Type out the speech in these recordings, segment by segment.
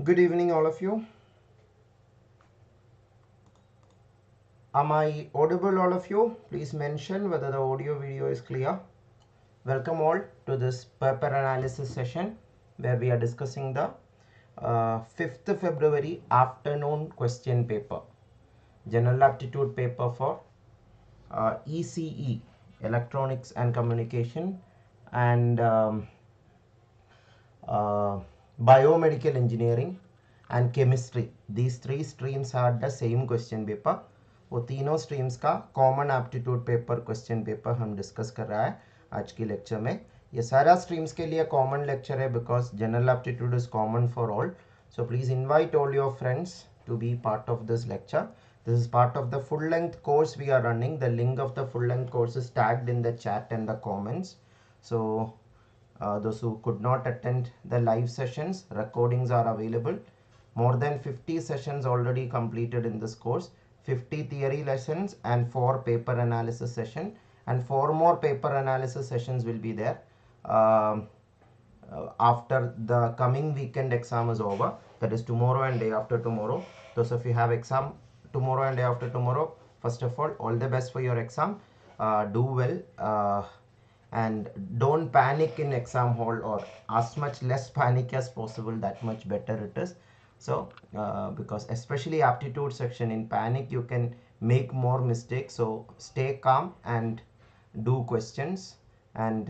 Good evening, all of you. Am I audible, all of you? Please mention whether the audio video is clear. Welcome all to this paper analysis session where we are discussing the 5th February afternoon question paper, General Aptitude paper for ECE, Electronics and Communication, and Biomedical Engineering and Chemistry. These three streams had the same question paper. वो तीनों streams का common aptitude paper question paper हम discuss कर रहा है आज की lecture में. ये सारा स्ट्रीम्स के लिए कॉमन लेक्चर है because general aptitude is common for all. So please invite all your friends to be part of this lecture. This is part of the full length course we are running. The link of the full length course is tagged in the chat and the comments. So those who could not attend the live sessions, recordings are available. More than 50 sessions already completed in this course. 50 theory lessons and 4 paper analysis session, and 4 more paper analysis sessions will be there after the coming weekend exam is over, that is tomorrow and day after tomorrow. Those of you have exam tomorrow and day after tomorrow, first of all the best for your exam. Do well and don't panic in exam hall, or as much less panic as possible, that much better it is. So because especially aptitude section, in panic you can make more mistakes. So stay calm and do questions, and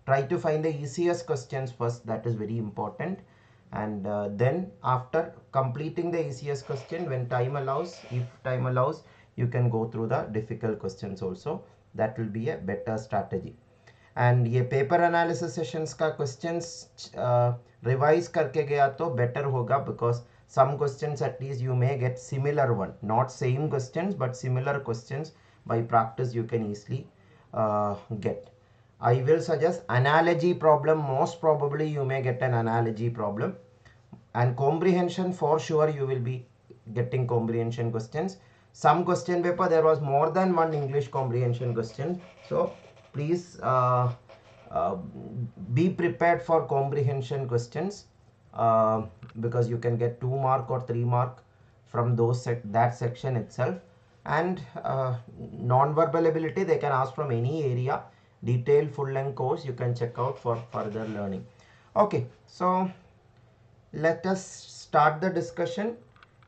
try to find the easiest questions first. That is very important. And then after completing the easiest question, when time allows, if time allows, you can go through the difficult questions also. That will be a better strategy. And ये paper analysis sessions का questions revise करके गया तो better होगा, because some questions at least you may get similar one, not same questions but similar questions. By practice you can easily get. I will suggest analogy problem. Most probably you may get an analogy problem, and comprehension for sure you will be getting comprehension questions. Some question paper there was more than one English comprehension question, so please be prepared for comprehension questions, because you can get 2 mark or 3 mark from those that section itself. And non-verbal ability they can ask from any area. Detailed full length course you can check out for further learning. Okay, so let us start the discussion.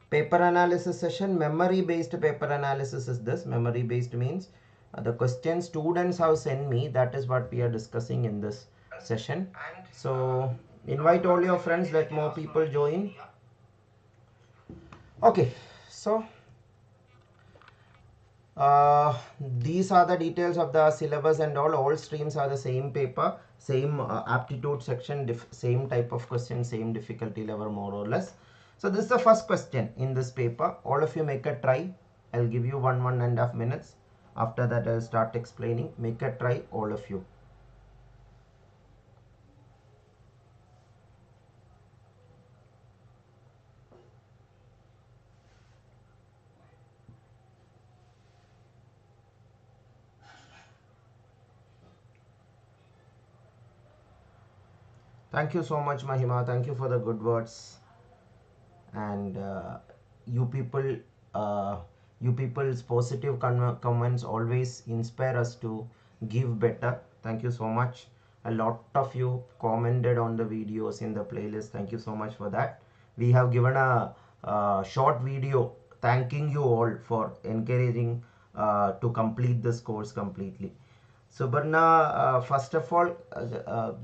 Paper analysis session, memory based paper analysis is this. Memory based means the question students have sent me, that is what we are discussing in this session. So invite all your friends, let more people join. Okay, so these are the details of the syllabus and all streams are the same paper, same aptitude section, same type of question, same difficulty level more or less. So this is the first question in this paper. All of you make a try. I'll give you 1.5 minutes. After that I'll start explaining. Make a try, all of you. Thank you so much, Mahima. Thank you for the good words. And you people's positive comments always inspire us to give better. Thank you so much. A lot of you commented on the videos in the playlist. Thank you so much for that. We have given a short video thanking you all for encouraging to complete this course completely. Subarna, first of all,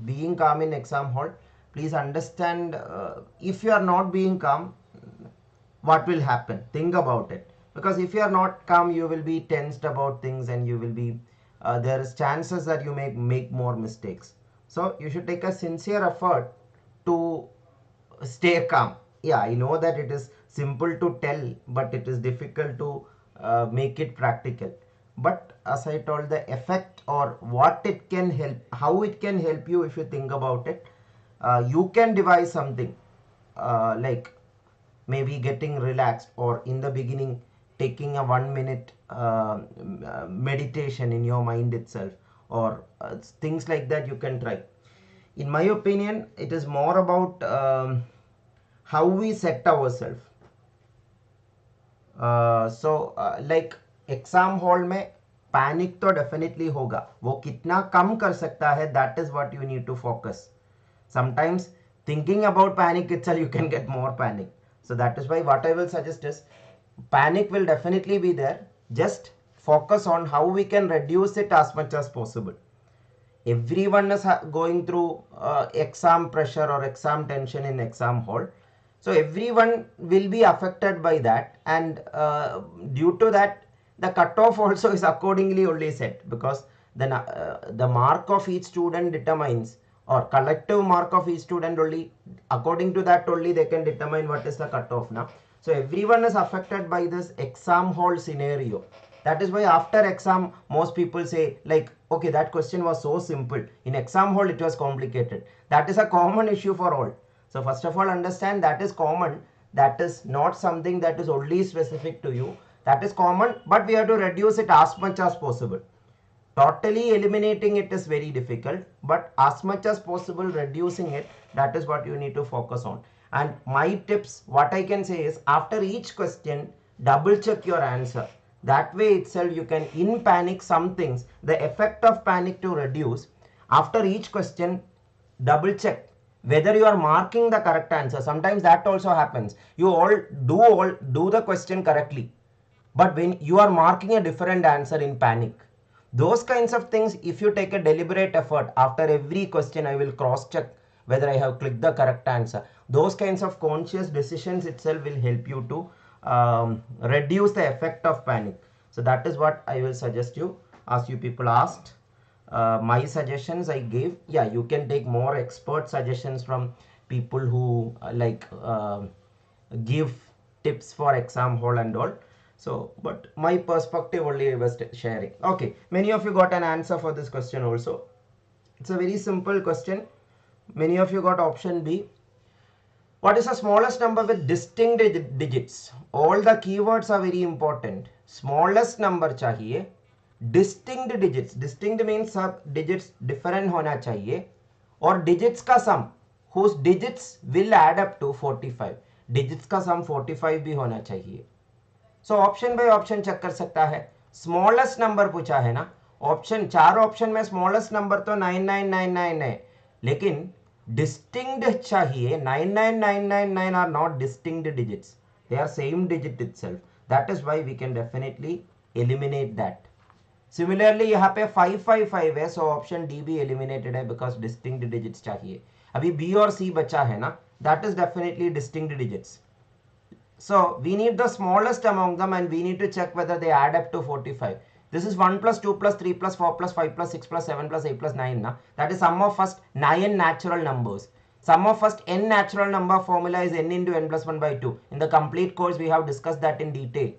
being calm in exam hall, please understand, if you are not being calm, what will happen? Think about it. Because if you are not calm, you will be tensed about things, and you will be, there is chances that you may make more mistakes. So you should take a sincere effort to stay calm. Yeah, I know that it is simple to tell, but it is difficult to make it practical. But as I told, the effect or what it can help, how it can help you, if you think about it, you can devise something like maybe getting relaxed, or in the beginning taking a 1 minute meditation in your mind itself, or things like that you can try. In my opinion, it is more about how we set ourselves. Like exam hall में panic तो definitely होगा, वो कितना कम कर सकता है, that is what you need to focus. Sometimes thinking about panic itself you can get more panic. So that is why what I will suggest is, panic will definitely be there, just focus on how we can reduce it as much as possible. Everyone is going through exam pressure or exam tension in exam hall, so everyone will be affected by that, and due to that the cutoff also is accordingly only set, because the mark of each student determines, or collective mark of each student only, according to that only they can determine what is the cutoff now. So everyone is affected by this exam hall scenario. That is why after exam most people say like, okay, that question was so simple, in exam hall it was complicated. That is a common issue for all. So first of all understand that is common, that is not something that is only specific to you, that is common, but we have to reduce it as much as possible. Totally eliminating it is very difficult, but as much as possible reducing it, that is what you need to focus on. And my tips, what I can say is, after each question double check your answer. That way itself you can, in panic some things, the effect of panic to reduce, after each question double check whether you are marking the correct answer. Sometimes that also happens, you all do the question correctly, but when you are marking a different answer in panic, those kinds of things, if you take a deliberate effort, after every question I will cross check whether I have clicked the correct answer. Those kinds of conscious decisions itself will help you to reduce the effect of panic. So that is what I will suggest you. As you people asked, my suggestions I gave. Yeah, you can take more expert suggestions from people who give tips for exam hall and all. So, but my perspective only I was sharing. Okay, many of you got an answer for this question also. It's a very simple question. Many of you got option B. What is the smallest number with distinct digits? All the keywords are very important. Smallest number चाहिए, distinct digits. Distinct means सब digits different होना चाहिए, और digits का sum whose digits will add up to 45. Digits का sum 45 भी होना चाहिए. So option by option check कर सकता है. स्मॉलेस्ट नंबर पूछा है ना, ऑप्शन 4 ऑप्शन में स्मॉलेस्ट नंबर तो 9999 है, लेकिन डिस्टिंक्ट चाहिए. 99999 are not distinct digits, they are same digit itself. That is why we can definitely eliminate that. Similarly यहाँ पे 555 है, सो ऑप्शन डी भी एलिमिनेटेड है बिकॉज डिस्टिंक्ट डिजिट्स चाहिए. अभी बी और सी बचा है ना, that is definitely distinct digits. So we need the smallest among them, and we need to check whether they add up to 45. This is 1 plus 2 plus 3 plus 4 plus 5 plus 6 plus 7 plus 8 plus 9. Na? That is sum of first 9 natural numbers. Sum of first n natural number formula is n into n plus 1 by 2. In the complete course we have discussed that in detail.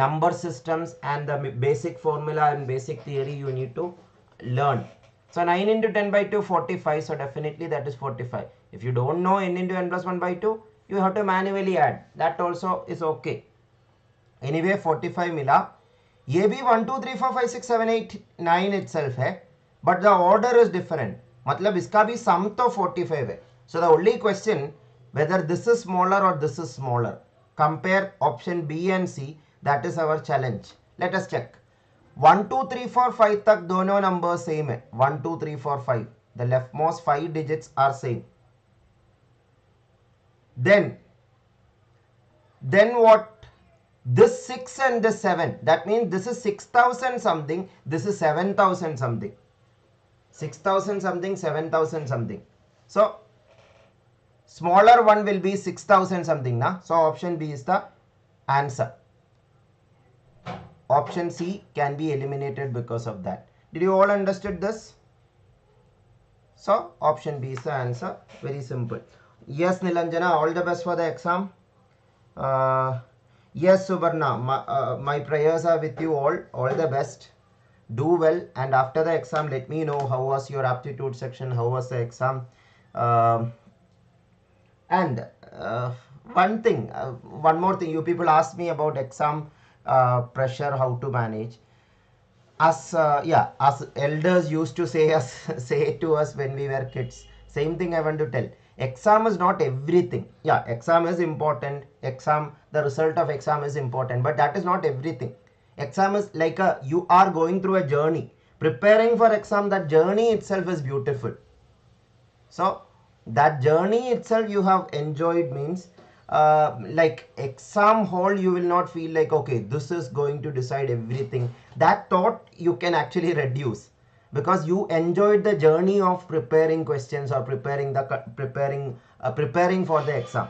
Number systems and the basic formula and basic theory you need to learn. So 9 into 10 by 2, 45. So definitely that is 45. If you don't know n into n plus 1 by 2, you have to manually add. That also is okay. Anyway 45 मिला. ये भी 1 2 3 4 5 6 7 8 9 itself है, but the order is different. मतलब इसका भी sum तो 45 है. So the only question whether this is smaller or this is smaller. Compare option B and C. That is our challenge. Let us check. 1 2 3 4 5 तक दोनों numbers same है. 1 2 3 4 5. The leftmost 5 digits are same. Then what? This 6 and this 7, that means this is 6000 something, this is 7000 something. 6000 something, 7000 something. So smaller one will be 6000 something na. So option B is the answer. Option C can be eliminated because of that. Did you all understood this? So option B is the answer. Very simple. Yes, Nilanjana, all the best for the exam. Yes, Subarna, my prayers are with you all. All the best. Do well, and after the exam, let me know how was your aptitude section, how was the exam. And one more thing, you people asked me about exam pressure, how to manage. As elders used to say to us when we were kids, same thing I want to tell. Exam is not everything. Yeah, exam is important. Exam, the result of exam is important, but that is not everything. Exam is like you are going through a journey. Preparing for exam, that journey itself is beautiful. So that journey itself you have enjoyed means like exam hall you will not feel like okay this is going to decide everything. That thought you can actually reduce because you enjoyed the journey of preparing questions or preparing for the exam.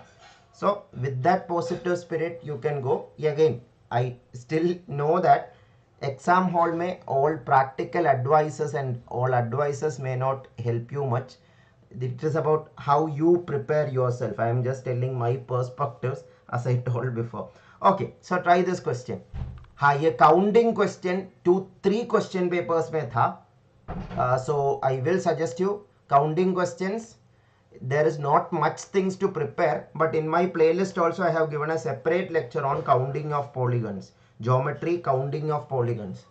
So with that positive spirit you can go. Again, I still know that exam hall may all practical advices and all advices may not help you much. It is about how you prepare yourself. I am just telling my perspectives as I told before. Okay, so try this question. हाँ, ये counting question 2-3 question papers में था. So I will suggest you counting questions. There is not much things to prepare, but in my playlist also I have given a separate lecture on counting of polygons, geometry, counting of polygons.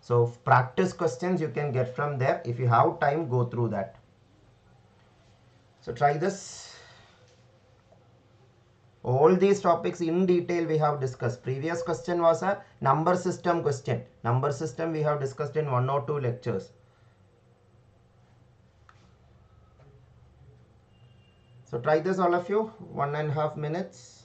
So practice questions you can get from there. If you have time, go through that. So try this. All these topics in detail we have discussed. Previous question was a number system question. Number system we have discussed in 1 or 2 lectures. So try this all of you. 1.5 minutes.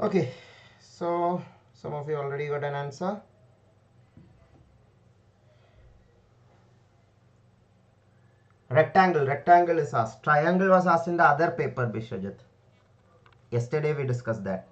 Okay, so some of you already got an answer. Rectangle is asked. Triangle was asked in the other paper, Bishwajit. Yesterday we discussed that.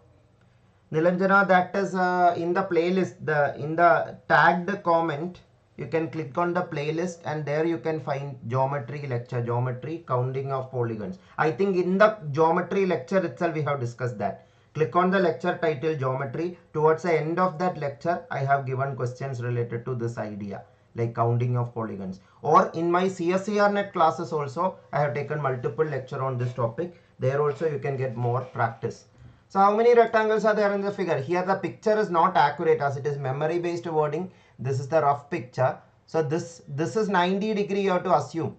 Nilanjana, that is in the playlist, in the tagged comment, you can click on the playlist and there you can find geometry lecture, geometry, counting of polygons. I think in the geometry lecture itself we have discussed that. Click on the lecture title geometry. Towards the end of that lecture, I have given questions related to this idea, like counting of polygons. Or in my CSIR-NET classes also, I have taken multiple lecture on this topic. There also you can get more practice. So how many rectangles are there in the figure? Here the picture is not accurate as it is memory based wording. This is the rough picture. So this is 90 degree you have to assume.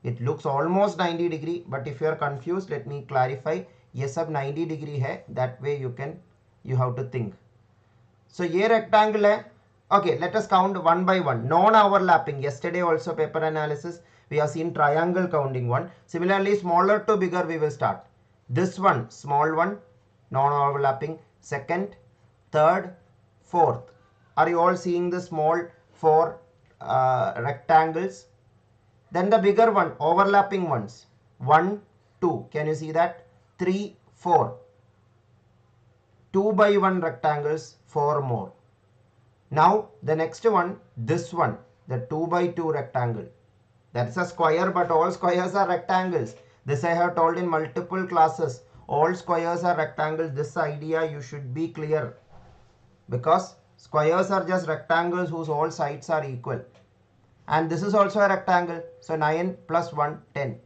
It looks almost 90 degree, but if you are confused, let me clarify. Yes, sab 90 degree hai. That way you have to think. So ye rectangle hai. Okay, let us count one by one. Non-overlapping. Yesterday also paper analysis we have seen triangle counting one. Similarly, smaller to bigger we will start. This one, small one, non-overlapping. Second, third, fourth. Are you all seeing the small 4 rectangles? Then the bigger one, overlapping ones. 1, 2. Can you see that? 3, 4. 2 by 1 rectangles, 4 more. Now the next one, this one, the 2 by 2 rectangle. That's a square, but all squares are rectangles. This I have told in multiple classes. All squares are rectangles. This idea you should be clear, because squares are just rectangles whose all sides are equal. And this is also a rectangle. So 9 plus 1, 10.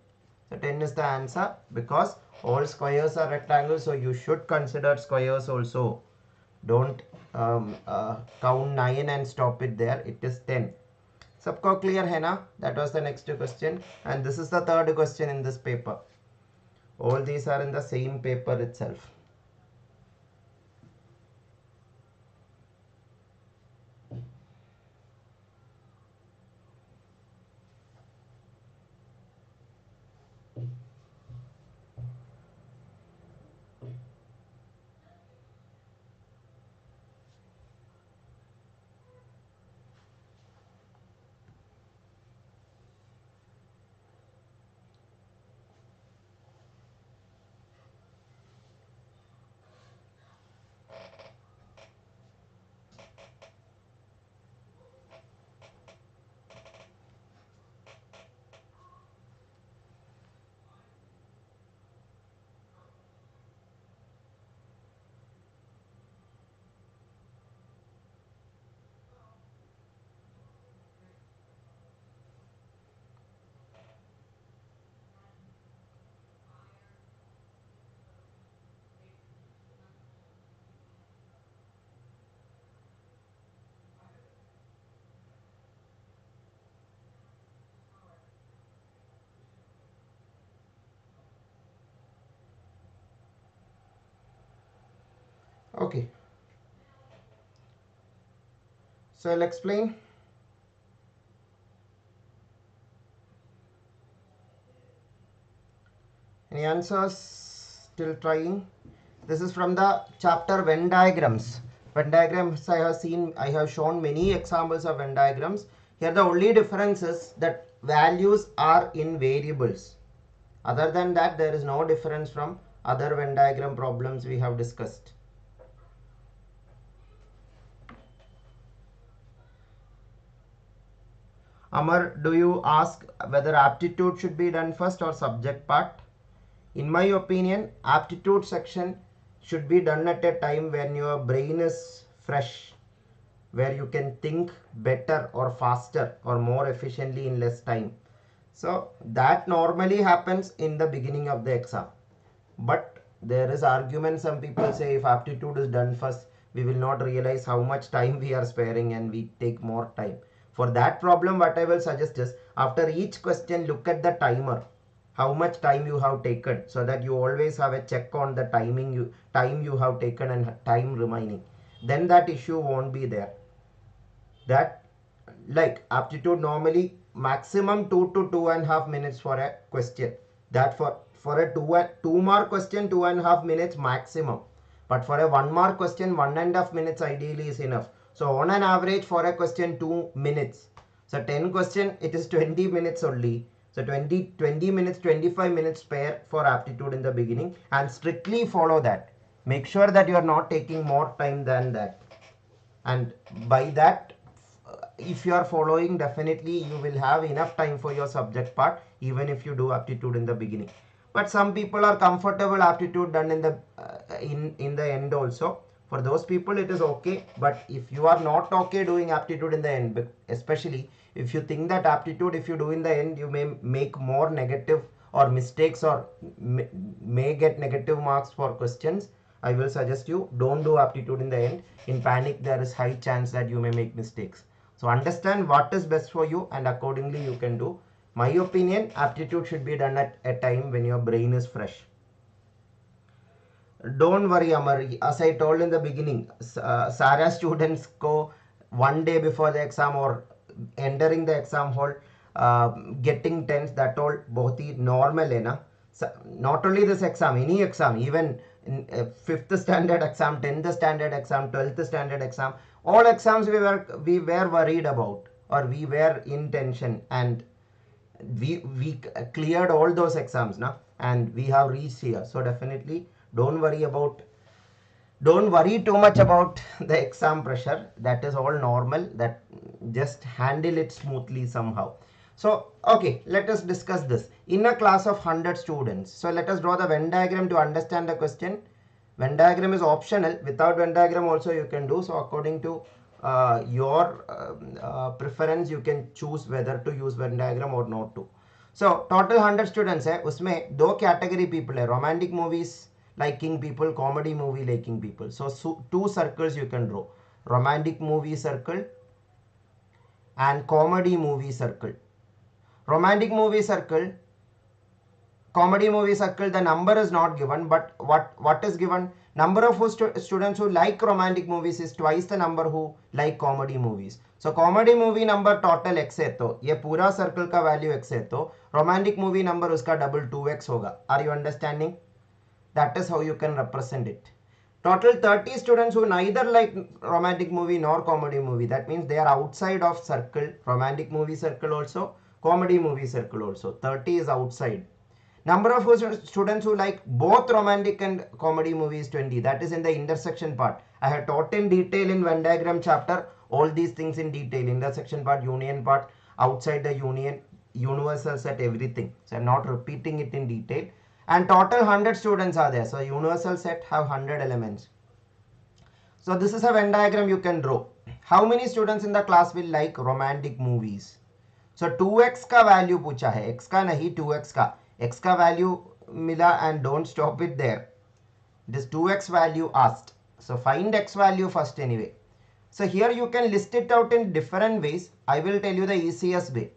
So 10 is the answer, because all squares are rectangles. So you should consider squares also. Don't count 9 and stop it there. It is 10. सबको clear है ना? That was the next question, and this is the third question in this paper. All these are in the same paper itself. Okay, so I'll explain. Any answers? Still trying. This is from the chapter Venn diagrams. Venn diagrams I have shown many examples of Venn diagrams. Here the only difference is that values are in variables. Other than that, there is no difference from other Venn diagram problems we have discussed. Amar, do you ask whether aptitude should be done first or subject part? In my opinion, aptitude section should be done at a time when your brain is fresh, where you can think better or faster or more efficiently in less time. So that normally happens in the beginning of the exam. But there is argument, some people say if aptitude is done first, we will not realize how much time we are sparing and we take more time. For that problem, what I will suggest is after each question, look at the timer, how much time you have taken, so that you always have a check on the time you have taken and time remaining. Then that issue won't be there. That, like aptitude, normally maximum 2 to 2.5 minutes for a question. That for a two mark question, 2.5 minutes maximum. But for a 1 mark question, 1.5 minutes ideally is enough. So on an average for a question 2 minutes. So 10 question, it is 20 minutes only. So 20 minutes, 25 minutes spare for aptitude in the beginning, and strictly follow that. Make sure that you are not taking more time than that. And by that, if you are following, definitely you will have enough time for your subject part, even if you do aptitude in the beginning. But some people are comfortable aptitude done in the in the end also. For those people it is okay, but if you are not okay doing aptitude in the end, especially if you think that aptitude, if you do in the end, you may make more negative or mistakes, or may get negative marks for questions, I will suggest you don't do aptitude in the end. In panic, there is high chance that you may make mistakes. So understand what is best for you, and accordingly you can do. My opinion, aptitude should be done at a time when your brain is fresh. Don't worry, Amar. As I told in the beginning, Sarah students go 1 day before the exam or entering the exam hall, getting tense. That all बहुत ही normal है ना. So, not only this exam, any exam, even in 5th standard exam, 10th standard exam, 12th standard exam, all exams we were worried about, or we were in tension, and we cleared all those exams now, and we have reached here. So definitely don't worry too much about the exam pressure. That is all normal. That just handle it smoothly somehow. So okay, let us discuss this. In a class of 100 students, so let us draw the Venn diagram to understand the question. Venn diagram is optional. Without Venn diagram also you can do. So according to your preference, you can choose whether to use Venn diagram or not to. So total 100 students है, उसमें दो category people है, romantic movies liking people, comedy movie liking people. So 2 circles you can draw. Romantic movie circle and comedy movie circle. Romantic movie circle, comedy movie circle, the number is not given, but what is given? Number of students who like romantic movies is twice the number who like comedy movies. So comedy movie number total x है तो ये पूरा circle का value x है तो romantic movie number उसका double 2x होगा. Are you understanding? That is how you can represent it. Total 30 students who neither like romantic movie nor comedy movie. That means they are outside of circle. Romantic movie circle also, comedy movie circle also. 30 is outside. Number of students who like both romantic and comedy movies 20. That is in the intersection part. I have taught in detail in Venn diagram chapter all these things in detail. Intersection part, union part, outside the union, universal set, everything. So I am not repeating it in detail. And total 100 students are there. So universal set have 100 elements. So this is a Venn diagram you can draw. How many students in the class will like romantic movies? So 2x का value पूछा है, x का नहीं 2x का. X का value मिला and don't stop it there. This 2x value asked. So find x value first anyway. So here you can list it out in different ways. I will tell you the easiest way.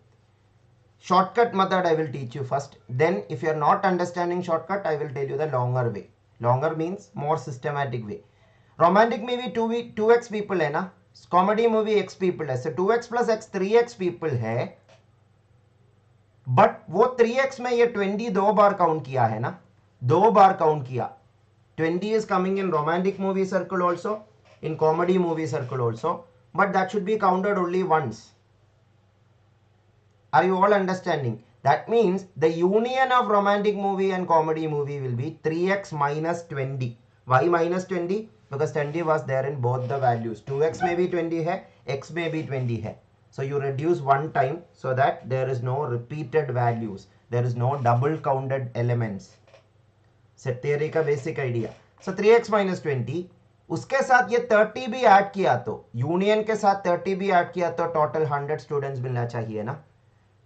Shortcut method I will teach you first. Then if you are not understanding shortcut, I will tell you the longer way. Longer means more systematic way. Romantic movie 2x people है ना. Comedy movie x people है. So 2x plus x 3x people है. But वो 3x में ये 20 दो बार count किया है ना, 2 बार काउंट किया. 20 is coming in romantic movie circle also, in comedy movie circle also, but that should be counted only once. Are you all understanding? That means the union of romantic movie and comedy movie will be 3x minus 20. Why minus 20? Because 20 was there in both the values. 2x may be 20 hai, x may be 20 hai. So you reduce one time so that there is no repeated values. There is no double counted elements. Set theory का basic idea. So 3x minus 20. उसके साथ ये 30 भी add किया तो, union के साथ 30 भी ऐड किया तो टोटल 100 स्टूडेंट्स मिलना चाहिए ना.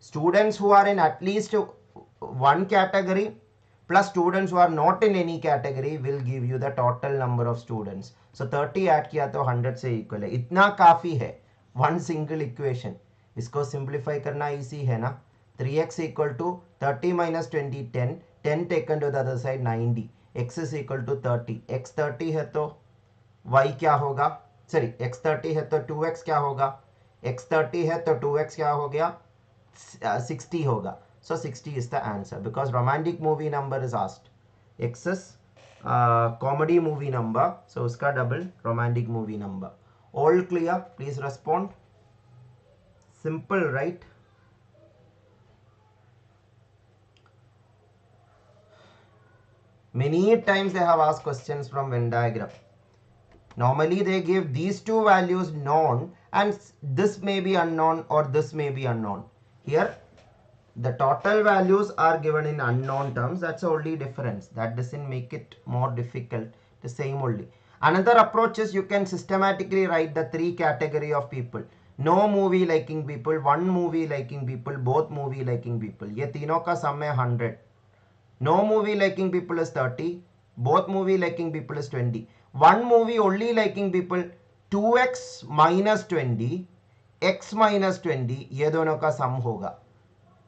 Students who are in at least one category plus students who are not in any category will give you the total number of students. So 30 add किया तो 100 से इक्वल है. इतना काफी है. One single equation. इसको simplify करना easy है ना. 3x equal to 30 minus 20 10. 10 taken to the other side 90. x is equal to 30. x 30 है तो y क्या होगा? Sorry, x 30 है तो 2x क्या होगा? x 30 है तो 2x क्या हो गया? 60 होगा. So 60 is the answer because romantic movie number is asked. X is comedy movie number. So उसका double romantic movie number. All clear? Please respond. Simple, right? Many times they have asked questions from Venn diagram. Normally they give these two values known and this may be unknown or this may be unknown. Here the total values are given in unknown terms. That's the only difference. That doesn't make it more difficult. The same only. Another approach is you can systematically write the three category of people. No movie liking people, one movie liking people, both movie liking people. ये तीनों का sum है 100. No movie liking people is 30. Both movie liking people is 20. One movie only liking people 2x minus 20, x minus 20. ये दोनों का sum होगा.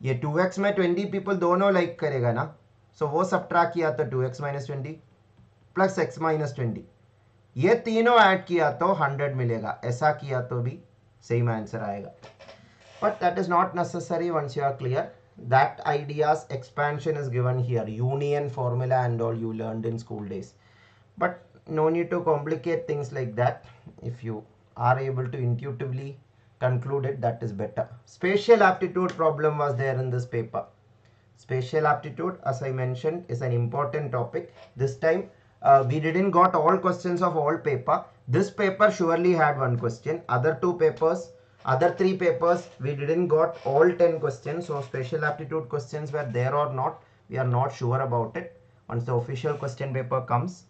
ये 2x में 20 people दोनों like करेगा ना. So वो subtract किया तो 2x minus 20 plus x minus 20. ये तीनों ऐड किया तो 100 मिलेगा. ऐसा किया तो भी सेम आंसर आएगा. But that is not necessary once you are clear. That idea's expansion is given here. Union formula and all you learned in school days. But no need to complicate things like that. If you are able to intuitively conclude it, that is better. Spatial aptitude problem was there in this paper. Spatial aptitude, as I mentioned, is an important topic. This time we didn't got all questions of all paper. This paper surely had one question. Other three papers, we didn't got all 10 questions. So spatial aptitude questions were there or not, we are not sure about it. Once the official question paper comes,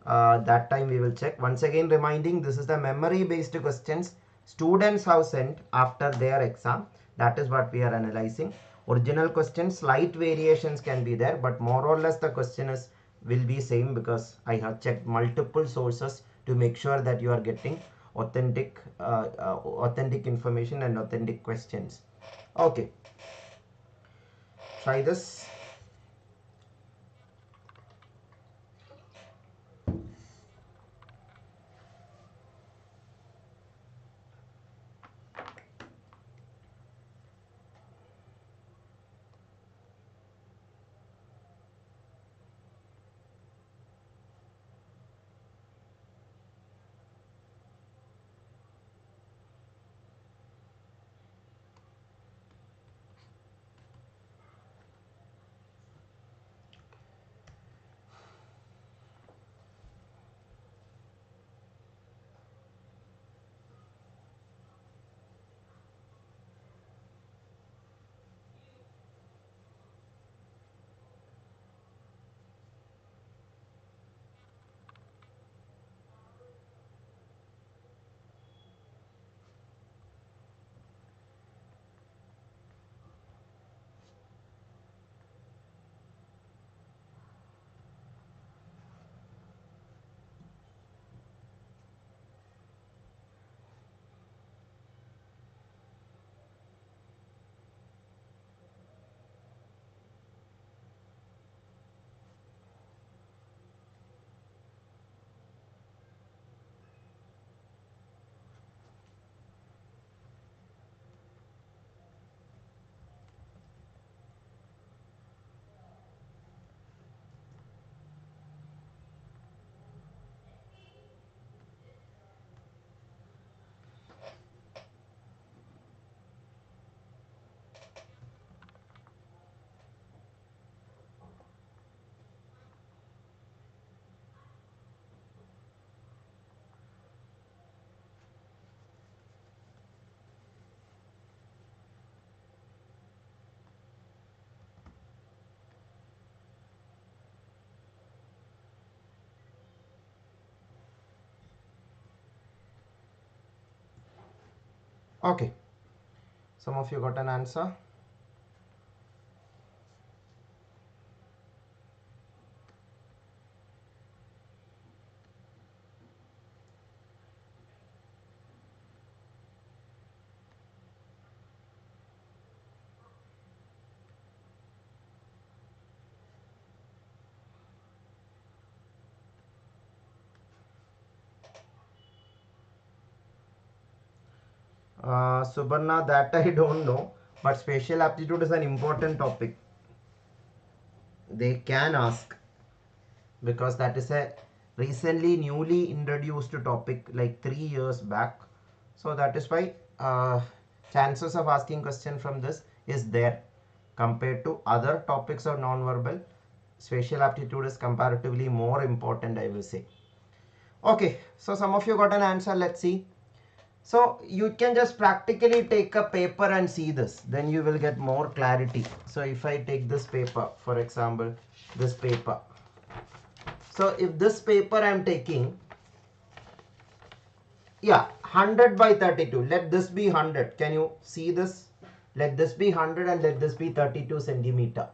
that time we will check. Once again reminding, this is the memory based questions students have sent after their exam. That is what we are analyzing. Original question, slight variations can be there, but more or less the question will be same because I have checked multiple sources to make sure that you are getting authentic information and authentic questions. Okay, try this. Okay, some of you got an answer. Subarna, that I don't know, but spatial aptitude is an important topic. They can ask, because that is a recently newly introduced topic like 3 years back. So that is why chances of asking question from this is there compared to other topics of non-verbal. Spatial aptitude is comparatively more important, I will say. Okay, so some of you got an answer. Let's see. So you can just practically take a paper and see this, then you will get more clarity. So if I take this paper, for example, this paper. So if this paper I am taking, yeah, 100 by 32, let this be 100. Can you see this? Let this be 100 and let this be 32 centimeter.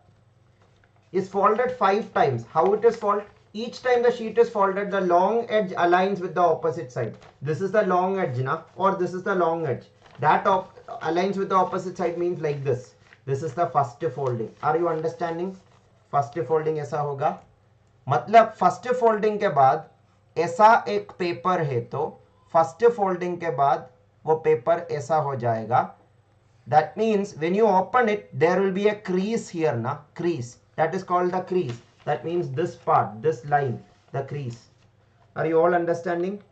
Is folded 5 times. How it is folded? Each time the sheet is folded, the long edge aligns with the opposite side. This is the long edge, na? Or this is the long edge. That aligns with the opposite side means like this. This is the first folding. Are you understanding? First folding ऐसा होगा. मतलब first folding के बाद ऐसा एक paper है तो first folding के बाद वो पेपर ऐसा हो जाएगा. That means when you open it, there will be a crease here, na? Crease. That is called the crease. That means this part, this line, the crease. Are you all understanding?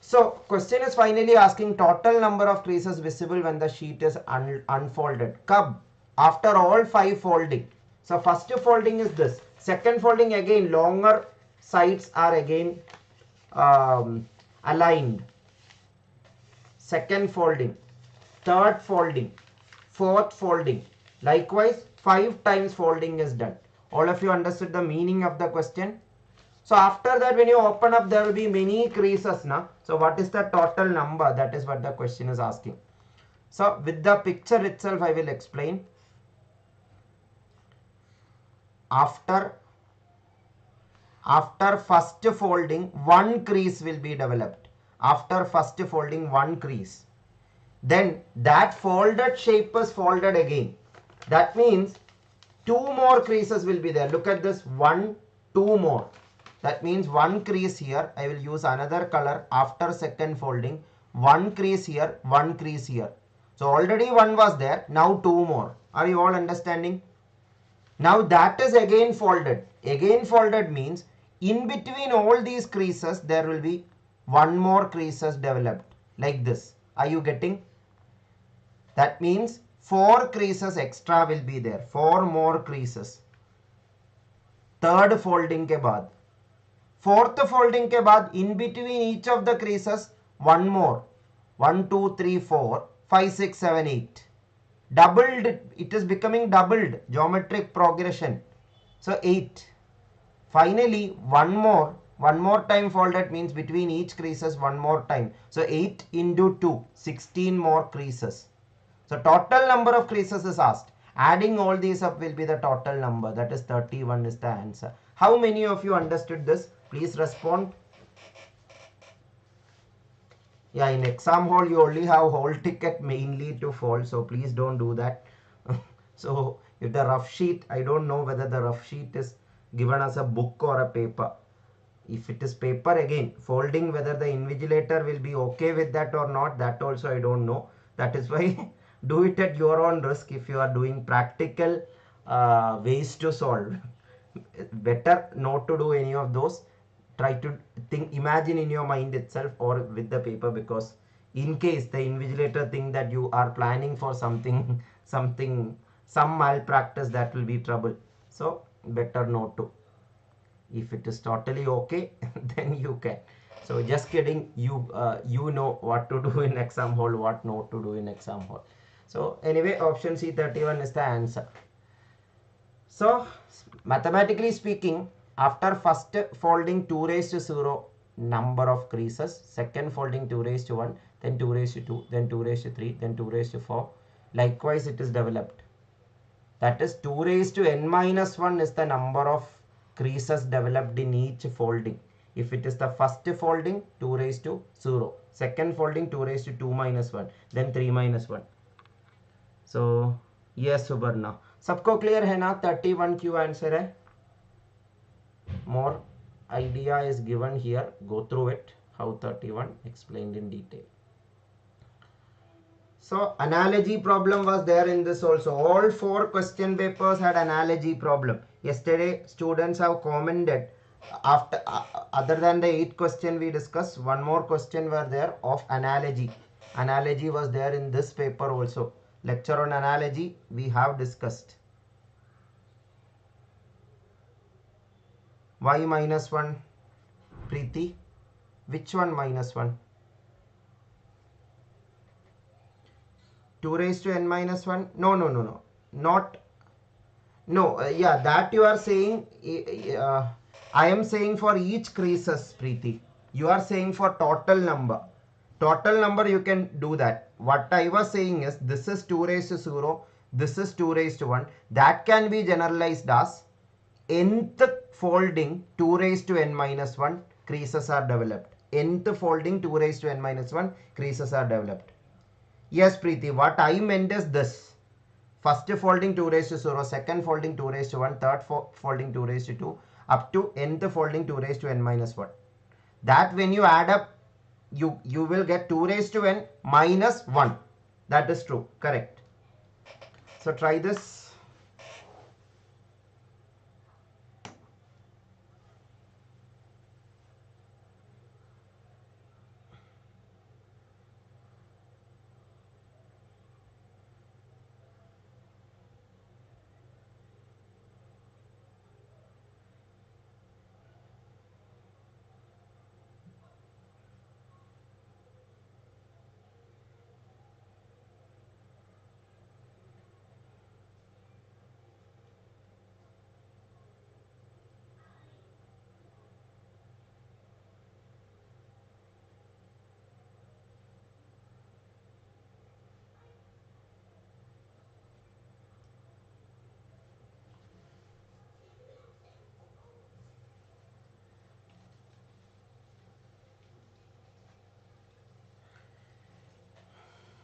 So question is finally asking total number of creases visible when the sheet is unfolded. Kab? After all 5 folding. So first folding is this. Second folding again, longer sides are again aligned. Second folding. Third folding. Fourth folding. Likewise 5 times folding is done. All of you understood the meaning of the question? So after that, when you open up, there will be many creases, na? So what is the total number? That is what the question is asking. So with the picture itself, I will explain. After first folding, one crease will be developed. after first folding one crease, then that folded shape is folded again. That means two more creases will be there. Look at this, one, two more. That means one crease here. I will use another color after second folding. One crease here, one crease here. So already one was there. Now two more. Are you all understanding? Now that is again folded. Again folded means in between all these creases there will be one more creases developed like this. Are you getting? That means four creases extra will be there. Four more creases. Third folding के बाद. Fourth folding के बाद in between each of the creases one more. 1, 2, 3, 4, 5, 6, 7, 8. Doubled, it is becoming doubled geometric progression. So 8. Finally one more time folded means between each creases one more time. So 8 into 2, 16 more creases. So total number of creases is asked. Adding all these up will be the total number. That is 31 is the answer. How many of you understood this? Please respond. Yeah, in exam hall you only have whole ticket mainly to fold. So please don't do that. So if the rough sheet, I don't know whether the rough sheet is given as a book or a paper. If it is paper, again folding, whether the invigilator will be okay with that or not, that also I don't know. That is why do it at your own risk. If you are doing practical ways to solve, better not to do any of those. Try to think, imagine in your mind itself or with the paper, because in case the invigilator think that you are planning for something some malpractice, that will be trouble. So better not to. If it is totally okay, then you can. So just kidding, you know what to do in exam hall, what not to do in exam hall. So anyway, option C, 31 is the answer. So mathematically speaking, after first folding 2 raised to 0 number of creases, second folding 2 raised to 1, then 2 raised to 2, then 2 raised to 3, then 2 raised to 4. Likewise it is developed. That is 2 raised to n minus 1 is the number of creases developed in each folding. If it is the first folding, 2 raised to 0. Second folding, 2 raised to 2 minus 1. Then 3 minus 1. So yes Subarna. सबको clear है ना? 31 क्यों answer है? More idea is given here. Go through it. How 31 explained in detail. So analogy problem was there in this also. All 4 question papers had analogy problem. Yesterday students have commented after other than the 8 question we discussed, one more question were there of analogy. Analogy was there in this paper also. Lecture on analogy we have discussed. Y minus 1, Preeti, which one minus 1? 2 raised to n minus 1? No, not, no, yeah, that you are saying, I am saying for each creases, Preeti. You are saying for total number. Total number you can do that. What I was saying is, this is 2 raised to 0, this is 2 raised to 1. That can be generalized as nth folding 2 raised to n minus 1 creases are developed. Nth folding 2 raised to n minus 1 creases are developed. Yes, Preeti, what I meant is this. First folding 2 raised to 0, second folding 2 raised to 1, third folding 2 raised to 2, up to nth folding 2 raised to n minus 1. That when you add up, you will get 2 raised to n minus 1. That is true, correct. So try this.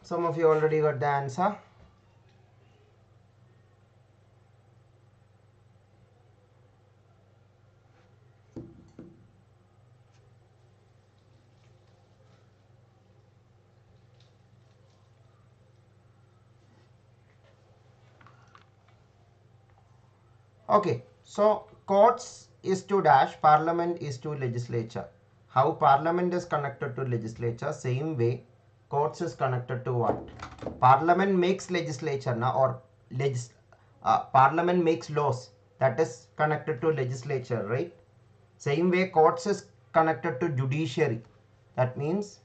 Some of you already got the answer. Okay, so courts is to dash, parliament is to legislature. How parliament is connected to legislature, same way courts is connected to what? Parliament makes legislature now, or parliament makes laws, that is connected to legislature, right? Same way courts is connected to judiciary, that means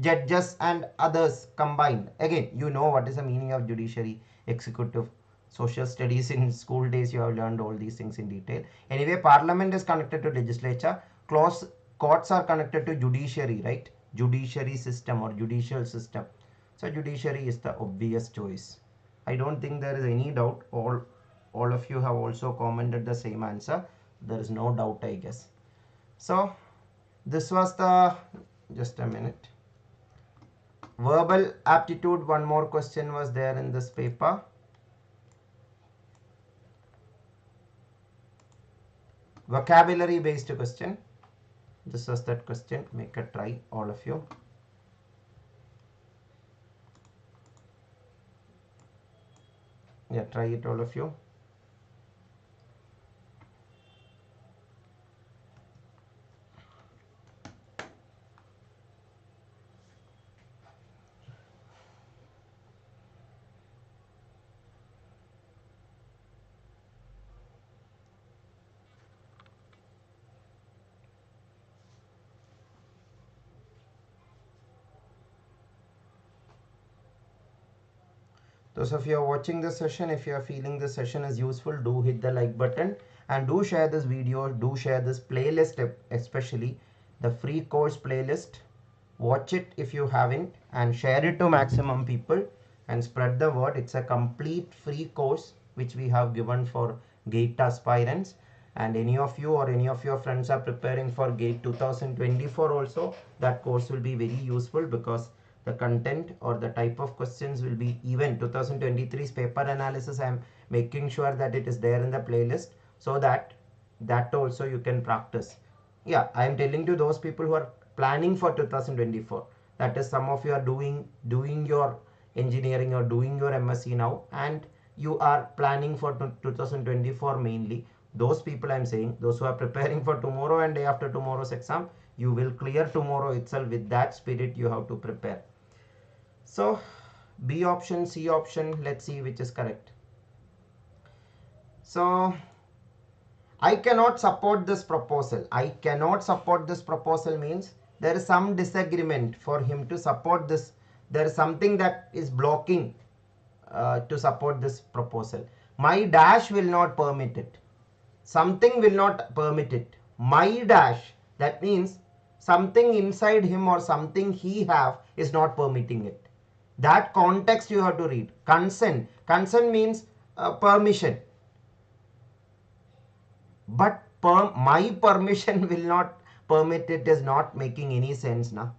judges and others combined. Again, you know what is the meaning of judiciary, executive, social studies in school days, you have learned all these things in detail. Anyway, parliament is connected to legislature, courts are connected to judiciary, right? Judiciary system or judicial system. So judiciary is the obvious choice. I don't think there is any doubt. All of you have also commented the same answer. There is no doubt, I guess. So this was the, just a minute, verbal aptitude. One more question was there in this paper. Vocabulary based question. This was that question. Make a try, all of you. Yeah, try it, all of you. Those of you are watching this session, if you are feeling this session is useful, do hit the like button and do share this video, do share this playlist, especially the free course playlist. Watch it if you haven't and share it to maximum people and spread the word. It's a complete free course which we have given for GATE aspirants, and any of you or any of your friends are preparing for GATE 2024 also, that course will be very useful because the content or the type of questions will be even 2023's paper analysis. I am making sure that it is there in the playlist so that also you can practice. Yeah, I am telling to those people who are planning for 2024, that is some of you are doing your engineering or doing your M.Sc now and you are planning for 2024 mainly. Those people I am saying, those who are preparing for tomorrow and day after tomorrow's exam, you will clear tomorrow itself. With that spirit you have to prepare. So B option, C option, let's see which is correct. So I cannot support this proposal. I cannot support this proposal means there is some disagreement for him to support this. There is something that is blocking to support this proposal. My dash will not permit it. Something will not permit it. My dash, that means something inside him or something he have is not permitting it. That context you have to read. Consent. Consent means permission. But my permission will not permit it is not making any sense now.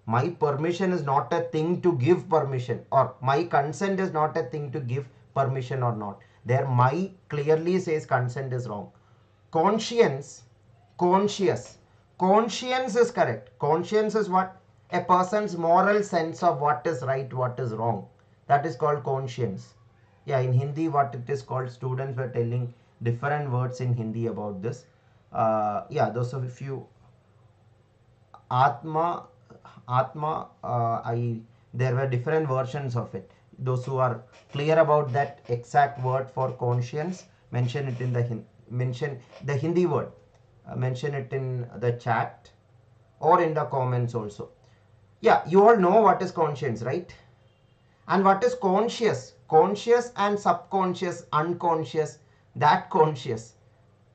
My permission is not a thing to give permission, or my consent is not a thing to give permission or not. There my clearly says consent is wrong. Conscience, conscious. Conscience is correct. Conscience is what? A person's moral sense of what is right, what is wrong. That is called conscience. Yeah, in Hindi what it is called, students were telling different words in Hindi about this. Yeah, those of you, Atma, there were different versions of it. Those who are clear about that exact word for conscience, mention it in the mention the Hindi word, mention it in the chat or in the comments also. Yeah, you all know what is conscience, right? And what is conscious? Conscious and subconscious, unconscious, that conscious.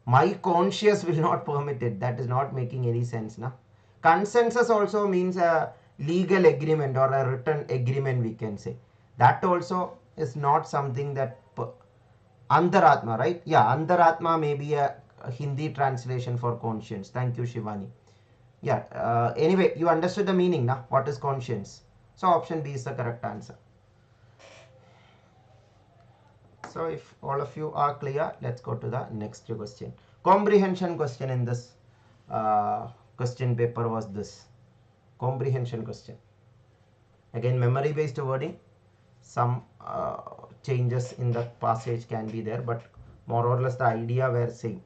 My conscious will not permit it. That is not making any sense now. Consensus also means a legal agreement or a written agreement, we can say. That also is not something that Antaratma, right? Yeah, Antaratma may be a Hindi translation for conscience. Thank you, Shivani. Yeah, anyway, you understood the meaning now. What is conscience? So option B is the correct answer. So if all of you are clear, let's go to the next question. Comprehension question in this question paper was this. Comprehension question. Again, memory based wording. Some changes in the passage can be there, but more or less the idea were same.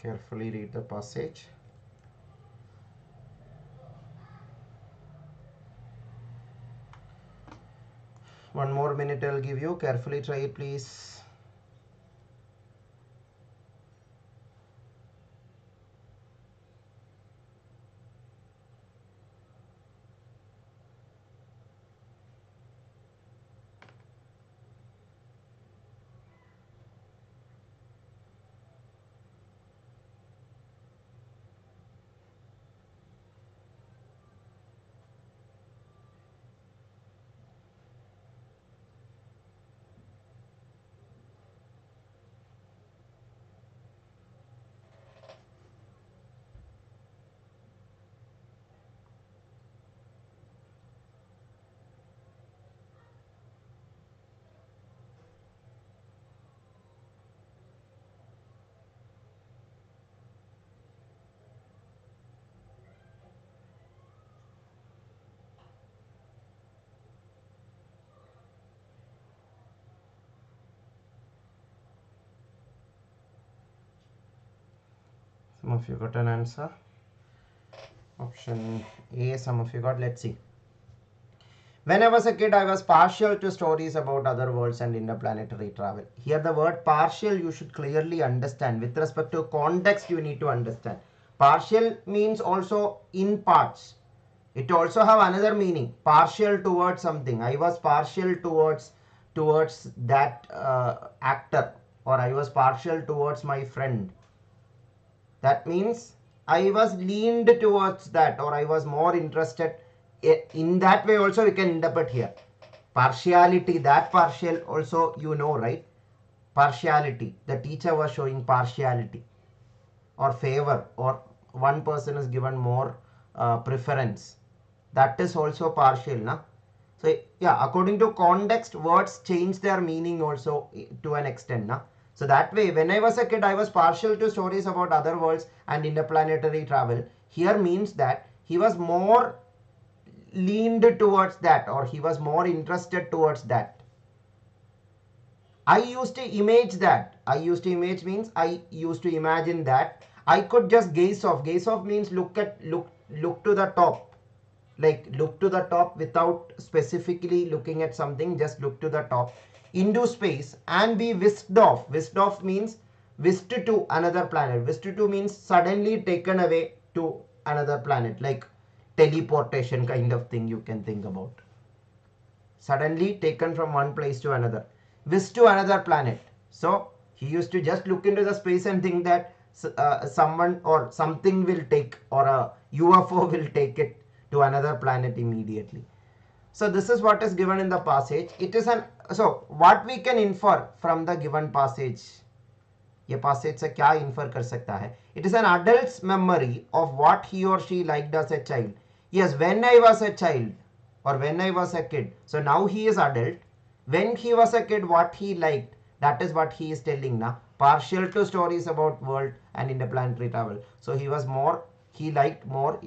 Carefully read the passage. One more minute I'll give you. Carefully try it, please. Some of you got an answer. Option A, some of you got. Let's see. When I was a kid, I was partial to stories about other worlds and interplanetary travel. Here the word partial you should clearly understand. With respect to context, you need to understand. Partial means also in parts. It also have another meaning. Partial towards something. I was partial towards that actor, or I was partial towards my friend. That means I was leaned towards that, or I was more interested. In that way also we can interpret here. Partiality, that partial also you know, right? Partiality. The teacher was showing partiality or favor, or one person is given more preference. That is also partial, na? So yeah, according to context, words change their meaning also to an extent, na? So that way, when I was a kid, I was partial to stories about other worlds and interplanetary travel. Here means that he was more leaned towards that, or he was more interested towards that. I used to image that. I used to image means I used to imagine that I could just gaze off. Gaze off means look to the top. Like look to the top without specifically looking at something, just look to the top into space and be whisked off. Whisked off means whisked to another planet. Whisked to means suddenly taken away to another planet, like teleportation kind of thing you can think about. Suddenly taken from one place to another, whisked to another planet. So he used to just look into the space and think that someone or something will take, or a UFO will take it to another planet immediately. So this is what is given in the passage. It is an, so what we can infer from the given passage, ये passage से क्या infer कर सकता है? It is an adult's memory of what he or she liked as a child. Yes, when I was a child or when I was a kid. So now he is adult. When he was a kid, what he liked, that is what he is telling now. Partial to stories about world and interplanetary travel. So he was more, he liked more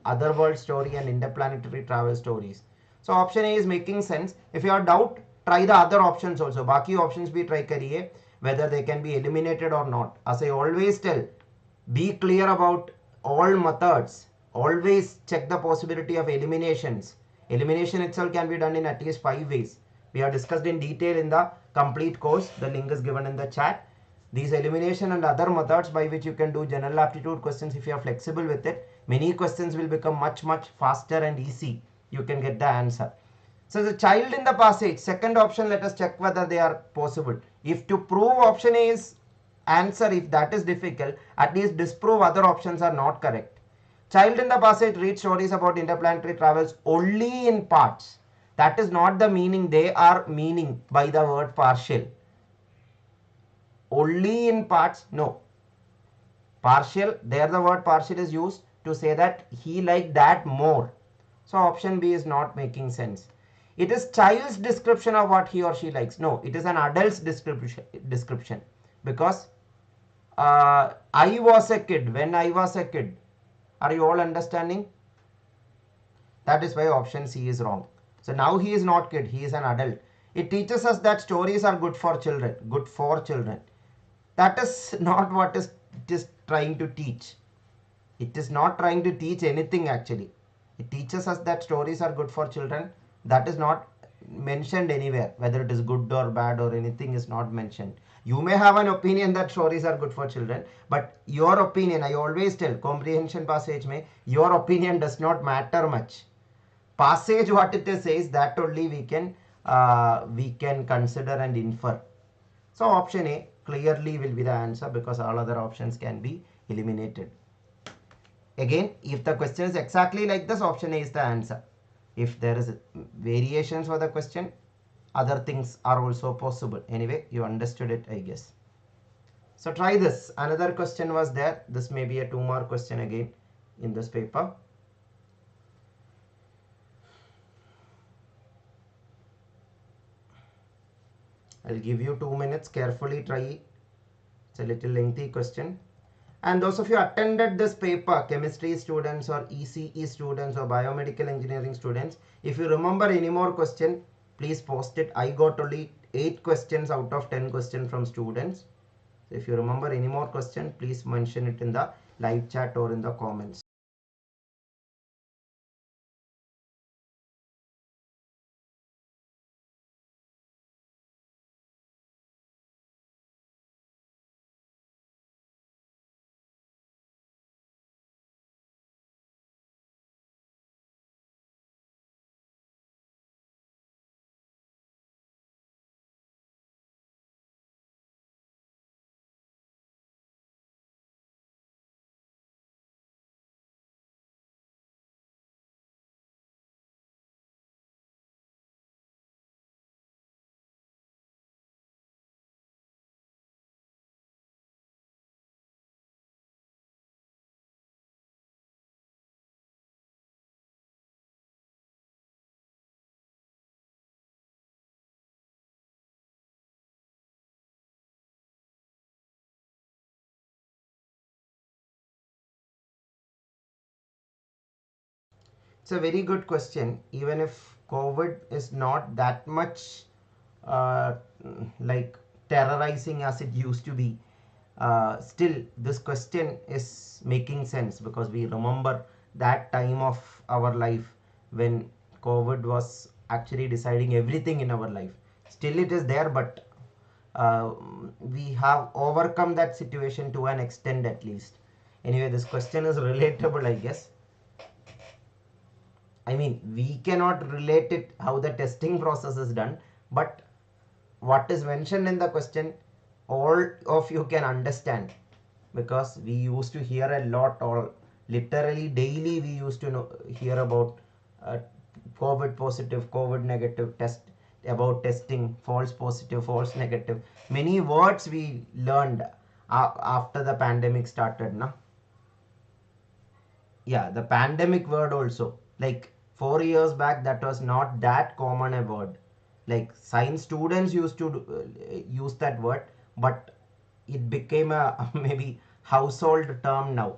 other world story and interplanetary travel stories. So option A is making sense. If you have doubt, try the other options also. बाकी options भी try करिए, whether they can be eliminated or not. As I always tell, Be clear about all methods. Always check the possibility of eliminations. Elimination itself can be done in at least 5 ways. We have discussed in detail in the complete course. The link is given in the chat. These elimination and other methods by which you can do general aptitude questions, if you are flexible with it, many questions will become much faster and easy. You can get the answer. So the child in the passage, second option, let us check whether they are possible. If to prove option A is answer, if that is difficult, at least disprove other options are not correct. Child in the passage reads stories about interplanetary travels only in parts. That is not the meaning they are meaning by the word partial. Only in parts, no. Partial, there the word partial is used to say that he liked that more. So option B is not making sense. It is child's description of what he or she likes. No, it is an adult's description. Because I was a kid, when I was a kid. Are you all understanding? That is why option C is wrong. So now he is not kid, he is an adult. It teaches us that stories are good for children. Good for children. That is not what it is trying to teach. It is not trying to teach anything actually. It teaches us that stories are good for children. That is not mentioned anywhere. Whether it is good or bad or anything is not mentioned. You may have an opinion that stories are good for children, but your opinion, I always tell, comprehension passage mein, your opinion does not matter much. Passage what it says, that only we can consider and infer. So option A clearly will be the answer, because all other options can be eliminated. Again, if the question is exactly like this, option A is the answer. If there is variations for the question, other things are also possible. Anyway, you understood it, I guess. So try this. Another question was there. This may be a 2-mark question again in this paper. I'll give you 2 minutes. Carefully try it. It's a little lengthy question. And those of you attended this paper, chemistry students or ECE students or biomedical engineering students, if you remember any more question, please post it. I got only 8 questions out of 10 questions from students. So if you remember any more question, please mention it in the live chat or in the comments. It's a very good question. Even if COVID is not that much uh, like terrorizing as it used to be, still this question is making sense, because we remember that time of our life when COVID was actually deciding everything in our life. Still it is there, but we have overcome that situation to an extent at least. Anyway, this question is relatable, I guess. I mean, we cannot relate it how the testing process is done, but what is mentioned in the question, all of you can understand, because we used to hear a lot, or literally daily we used to hear about uh, COVID positive, COVID negative test, about testing, false positive, false negative. Many words we learned after the pandemic started, na? Yeah, the pandemic word also, like 4 years back, that was not that common a word. Like science students used to use that word, but it became a maybe household term now.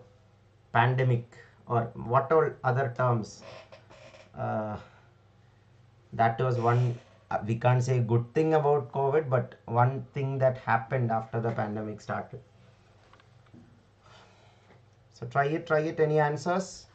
Pandemic, or what all other terms. uh, that was one, we can't say good thing about COVID, but one thing that happened after the pandemic started. So try it. Any answers?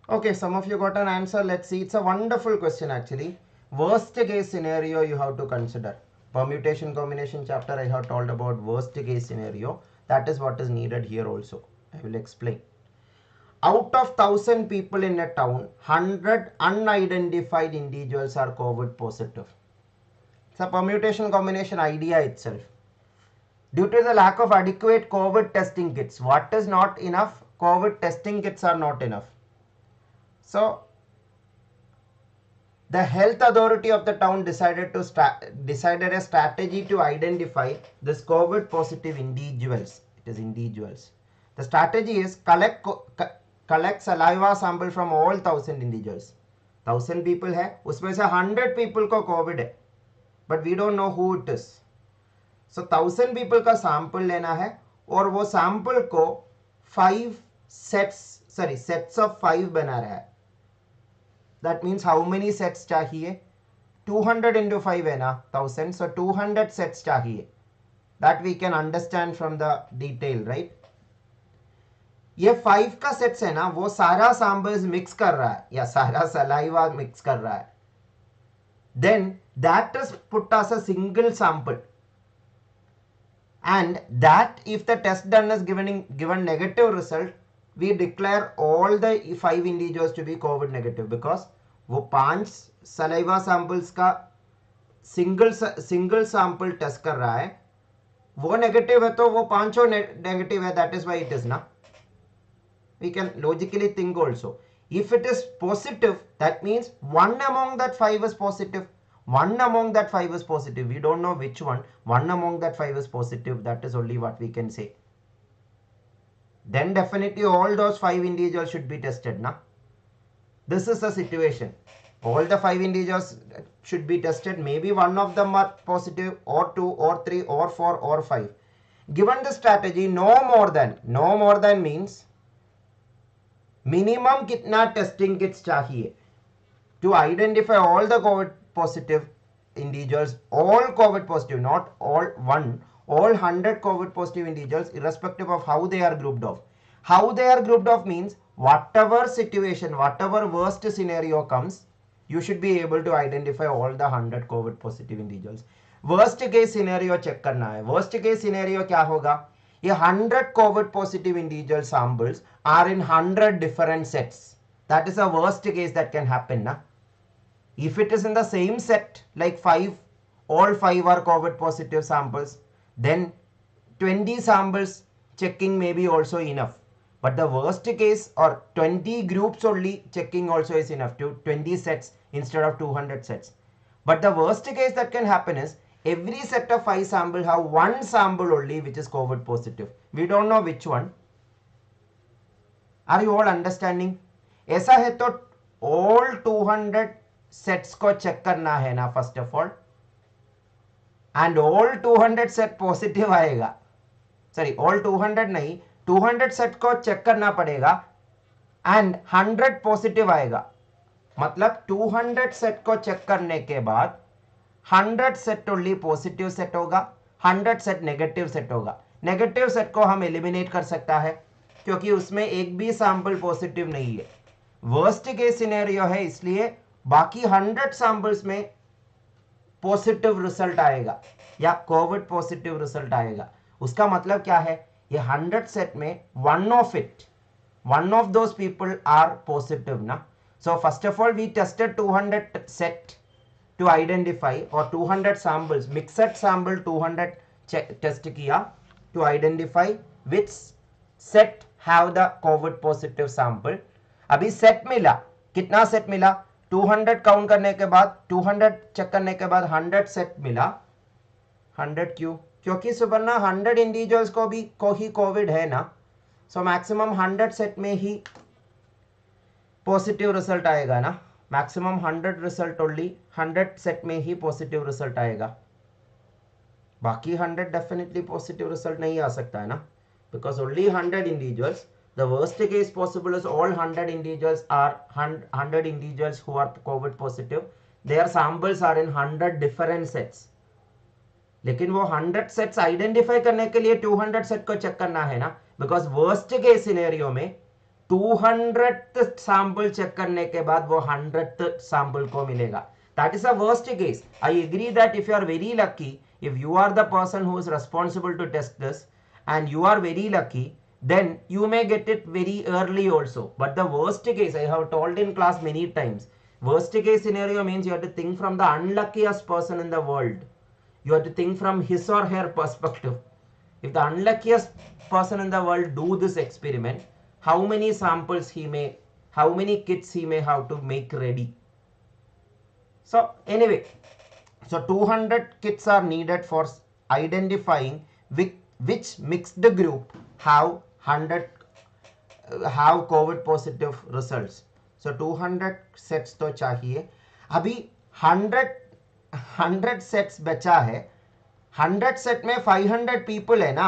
Okay, some of you got an answer. Let's see. It's a wonderful question actually. Worst case scenario you have to consider. Permutation combination chapter I have told about worst case scenario. That is what is needed here also. I will explain. Out of 1,000 people in a town, 100 unidentified individuals are COVID positive. It's a permutation combination idea itself. Due to the lack of adequate COVID testing kits, what is not enough? COVID testing kits are not enough. So the health authority of the town decided a strategy to identify this COVID positive individuals. It is individuals. The strategy is collect saliva sample from all 1,000 individuals. 1,000 people है, उसमें से 100 people को COVID है, but we don't know who it is. So 1,000 people का sample लेना है और वो sample को 5 sets of 5 बना रहा है. That means how many sets चाहिए? 200 into 5 है ना 1,000, so 200 sets चाहिए. That we can understand from the detail, right? ये 5 का सेट्स है ना, वो सारा सैंपल्स मिक्स कर रहा है या सारा सलाइवा मिक्स कर रहा है. Then that is put as a single sample, and that if the test done is given negative result, we declare all the 5 individuals to be COVID negative, because वो 5 saliva samples का single sample test कर रहा है, वो negative है तो वो 5 negative है. That is why it is ना. We can logically think also. If it is positive, that means one among that 5 is positive. One among that 5 is positive. We don't know which one. One among that 5 is positive. That is only what we can say. Then definitely all those 5 individuals should be tested. Na? This is the situation. All the 5 individuals should be tested. Maybe one of them are positive, or 2, or 3, or 4, or 5. Given the strategy, no more than means minimum kitna testing kits chahiye to identify all the COVID positive individuals, all COVID positive, not all 100 COVID positive individuals, irrespective of how they are grouped off. How they are grouped off means whatever situation, whatever worst scenario comes, you should be able to identify all the 100 COVID positive individuals. Worst case scenario check करना है. Worst case scenario क्या होगा? ये 100 COVID positive individual samples are in 100 different sets. That is a worst case that can happen. Na? If it is in the same set, like all 5 are COVID positive samples, then 20 samples checking may be also enough. But the worst case, or 20 groups only checking also is enough, to 20 sets instead of 200 sets. But the worst case that can happen is every set of 5 samples have one sample only which is COVID positive. We don't know which one. Are you all understanding? ऐसा है तो all 200 sets को check करना है ना first of all, and all 200 set positive आएगा. Sorry, all 200 नहीं, 200 set को check करना पड़ेगा and 100 positive आएगा. मतलब 200 set को check करने के बाद 100 set only positive set होगा, 100 set negative set होगा. Negative set को हम eliminate कर सकता है क्योंकि उसमें एक भी sample positive नहीं है. Worst case scenario है, इसलिए बाकी 100 samples में positive result आएगा या COVID positive result आएगा. उसका मतलब क्या है? ये 100 set में one of those people are positive ना. So first of all we tested 200 set to identify, or 200 samples, mixed sample 200 test किया to identify which set have the COVID positive sample. अभी set मिला, कितना set मिला? 200 count करने के बाद, 200 check करने के बाद 100 set मिला. 100 क्यों क्योंकि सुपर्णा 100 इंडिविजुअल्स को ही कोविड है ना, सो मैक्सिमम 100 सेट में ही पॉजिटिव रिजल्ट आएगा ना, मैक्सिमम 100 रिजल्ट ओनली 100 सेट में ही पॉजिटिव रिजल्ट आएगा, बाकी 100 डेफिनेटली पॉजिटिव रिजल्ट नहीं आ सकता है ना, because only 100 individuals. The worst case possible is all 100 individuals are 100 individuals who are COVID positive. Their samples are in 100 different sets. लेकिन वो 100 sets identify करने के लिए 200 सेट को चेक करना है ना, बिकॉज वर्स्ट केस सिनेरियो में 200th सैंपल चेक करने के बाद वो 100th सैंपल को मिलेगा. That is a worst case. I agree that if you are very lucky, if you are the person who is responsible to test this and you are very lucky, then you may get it very early also. But the worst case, I have told in class many times, worst case scenario means you have to think from the unluckiest person in the world. You have to think from his or her perspective. If the unluckiest person in the world do this experiment, how many samples how many kits he may have to make ready. So anyway, so 200 kits are needed for identifying which mixed group have COVID positive results. So 200 sets तो चाहिए. अभी 100 sets बचा है. 100 set में 500 people है ना,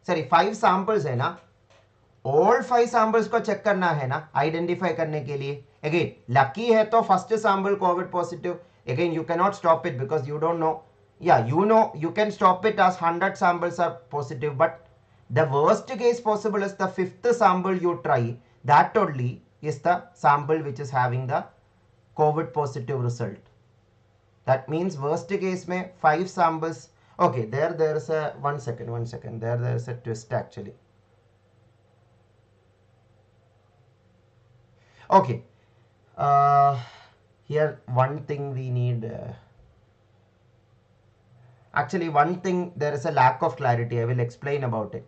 sorry 5 samples है ना, all 5 samples को चेक करना है ना आइडेंटिफाई करने के लिए. अगेन लकी है तो first sample Covid positive. Again you can not stop it because you don't know. Yeah, you can stop it as 100 samples are positive, but the worst case possible is the 5th sample you try, that only is the sample which is having the COVID positive result. That means worst case mein 5 samples. Okay, there is a one second, there is a twist actually. Okay, here one thing we need. Actually, one thing, there is a lack of clarity. I will explain about it.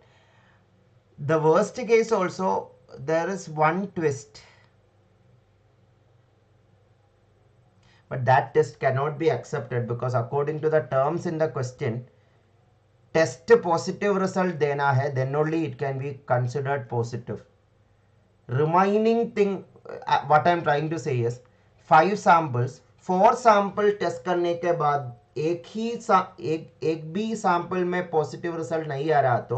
The worst case also, there is one twist. But that twist cannot be accepted because according to the terms in the question, test positive result dena hai, then only it can be considered positive. Remaining thing, what I am trying to say is, 5 samples, 4 sample test करने के बाद एक भी sample में positive result नहीं आ रहा तो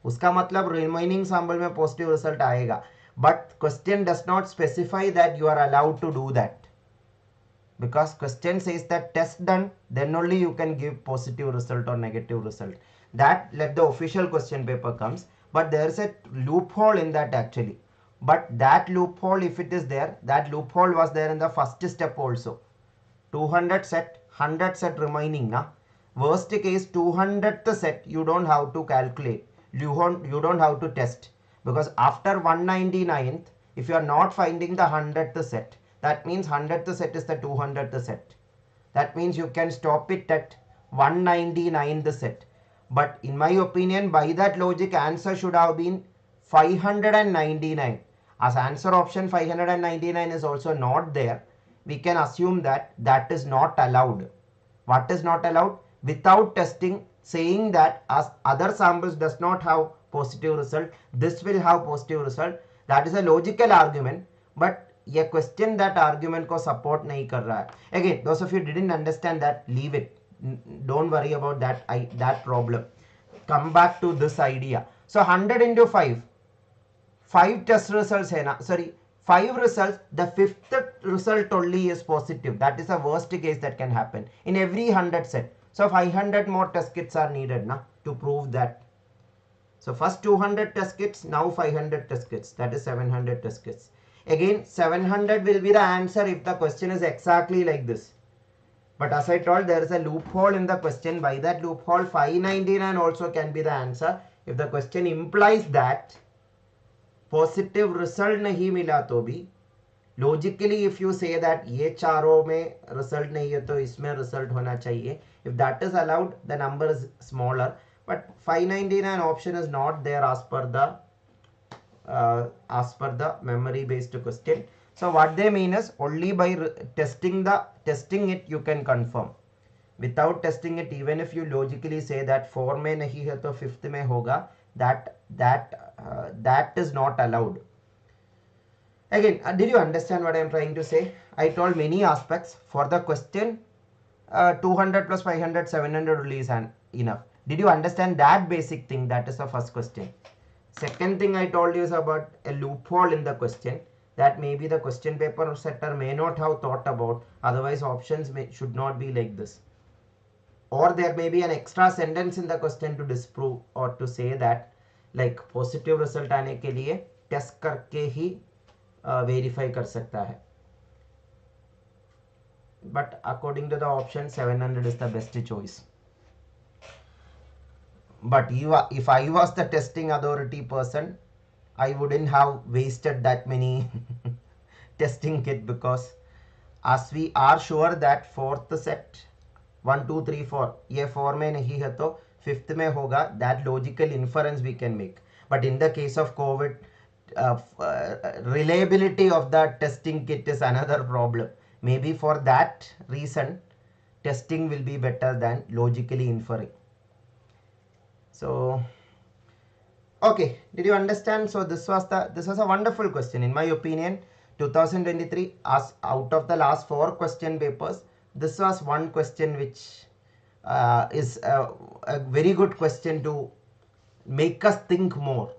उसका मतलब रिमेनिंग सैंपल में पॉजिटिव रिजल्ट आएगा. But question does not specify that you are allowed to do that, because question says that test done then only you can give positive result और negative result. That let the official question paper comes, but there is a loophole in that actually. But that loophole, if it is there, that loophole was there in the first step also. 200 set, 100 set remaining na. Worst case 200th set you don't have to calculate, you don't have to test, because after 199th if you are not finding the 100th set, that means 100th set is the 200th set. That means you can stop it at 199th set. But in my opinion, by that logic, answer should have been 599. As answer option 599 is also not there, we can assume that that is not allowed. What is not allowed? Without testing, saying that as other samples does not have positive result, this will have positive result. That is a logical argument, but a question that argument को support नहीं कर रहा है. Again, those of you didn't understand that, leave it. Don't worry about that problem. Come back to this idea. So 100 into 5 test results है ना, sorry 5 results, the 5th result only is positive. That is the worst case that can happen in every 100 set. So 500 more test kits are needed na to prove that. So first 200 test kits, now 500 test kits, that is 700 test kits. Again 700 will be the answer if the question is exactly like this. But as I told, there is a loophole in the question. By that loophole 599 also can be the answer if the question implies that positive result नहीं मिला तो भी logically if you say that ये चारों में result नहीं है तो इसमें रिजल्ट होना चाहिए, if that is allowed the number is smaller. But 599 option is not there as per the memory based question. So what they mean is only by testing it you can confirm. without testing it, even if you logically say that 4 में नहीं है तो 5th में होगा, that is not allowed. Again, did you understand what I am trying to say? I told many aspects. For the question, 200 plus 500, 700 only is enough. Did you understand that basic thing? That is the first question. Second thing I told you is about a loophole in the question that maybe the question paper setter may not have thought about. Otherwise, options should not be like this. Or there may be an extra sentence in the question to disprove or to say that like positive result आने के लिए test करके ही verify कर सकता है. But according to the option, 700 is the best choice. But if I was the testing authority person, I wouldn't have wasted that many testing kit, because as we are sure that fourth set 1 2 3 4 ये 4 में नहीं है तो 5th में होगा, that logical inference we can make. But in the case of COVID, reliability of the testing kit is another problem. Maybe for that reason, testing will be better than logically inferring. So, okay, did you understand? So this was a wonderful question. In my opinion, 2023, as out of the last 4 question papers, this was one question which is a very good question to make us think more.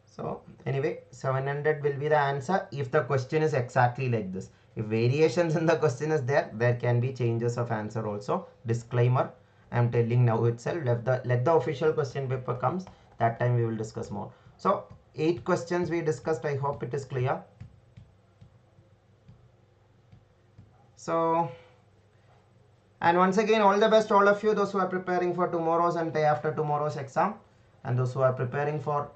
So anyway, 700 will be the answer if the question is exactly like this. If variations in the question is there can be changes of answer also. Disclaimer, I am telling now itself. Let the official question paper comes. That time we will discuss more. So 8 questions we discussed. I hope it is clear. So, and once again, all the best all of you, those who are preparing for tomorrow's and day after tomorrow's exam, and those who are preparing for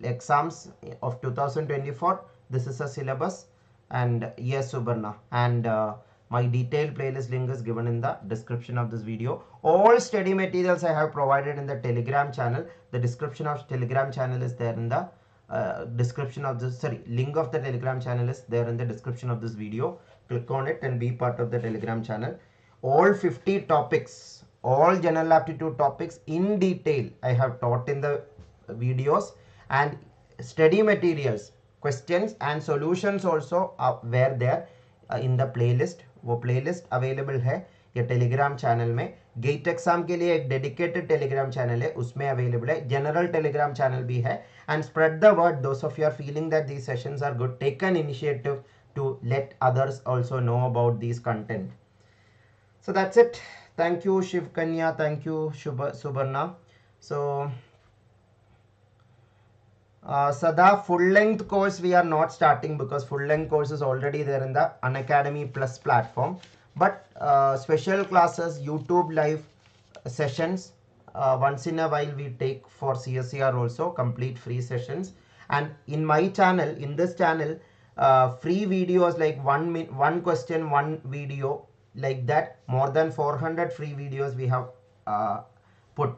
exams of 2024. This is a syllabus, and yes, Subarna, and my detailed playlist link is given in the description of this video. All study materials I have provided in the Telegram channel. The description of Telegram channel is there in the description of this, link of the Telegram channel is there in the description of this video. Click on it and be part of the Telegram channel. All 50 topics, all general aptitude topics in detail I have taught in the videos, and study materials, questions and solutions also were there in the playlist. वो playlist available है ये Telegram channel में. GATE exam के लिए एक dedicated Telegram channel है, उसमें available है. General Telegram channel भी है. And spread the word. Those of you are feeling that these sessions are good, take an initiative to let others also know about these content. So that's it. Thank you Shiv Kanya, thank you Subarna. So Sada, full length course we are not starting because full length course is already there in the Unacademy Plus platform. But special classes, YouTube live sessions, once in a while we take for CSIR also, complete free sessions. And in my channel, in this channel, free videos like one question, one video, like that, more than 400 free videos we have put.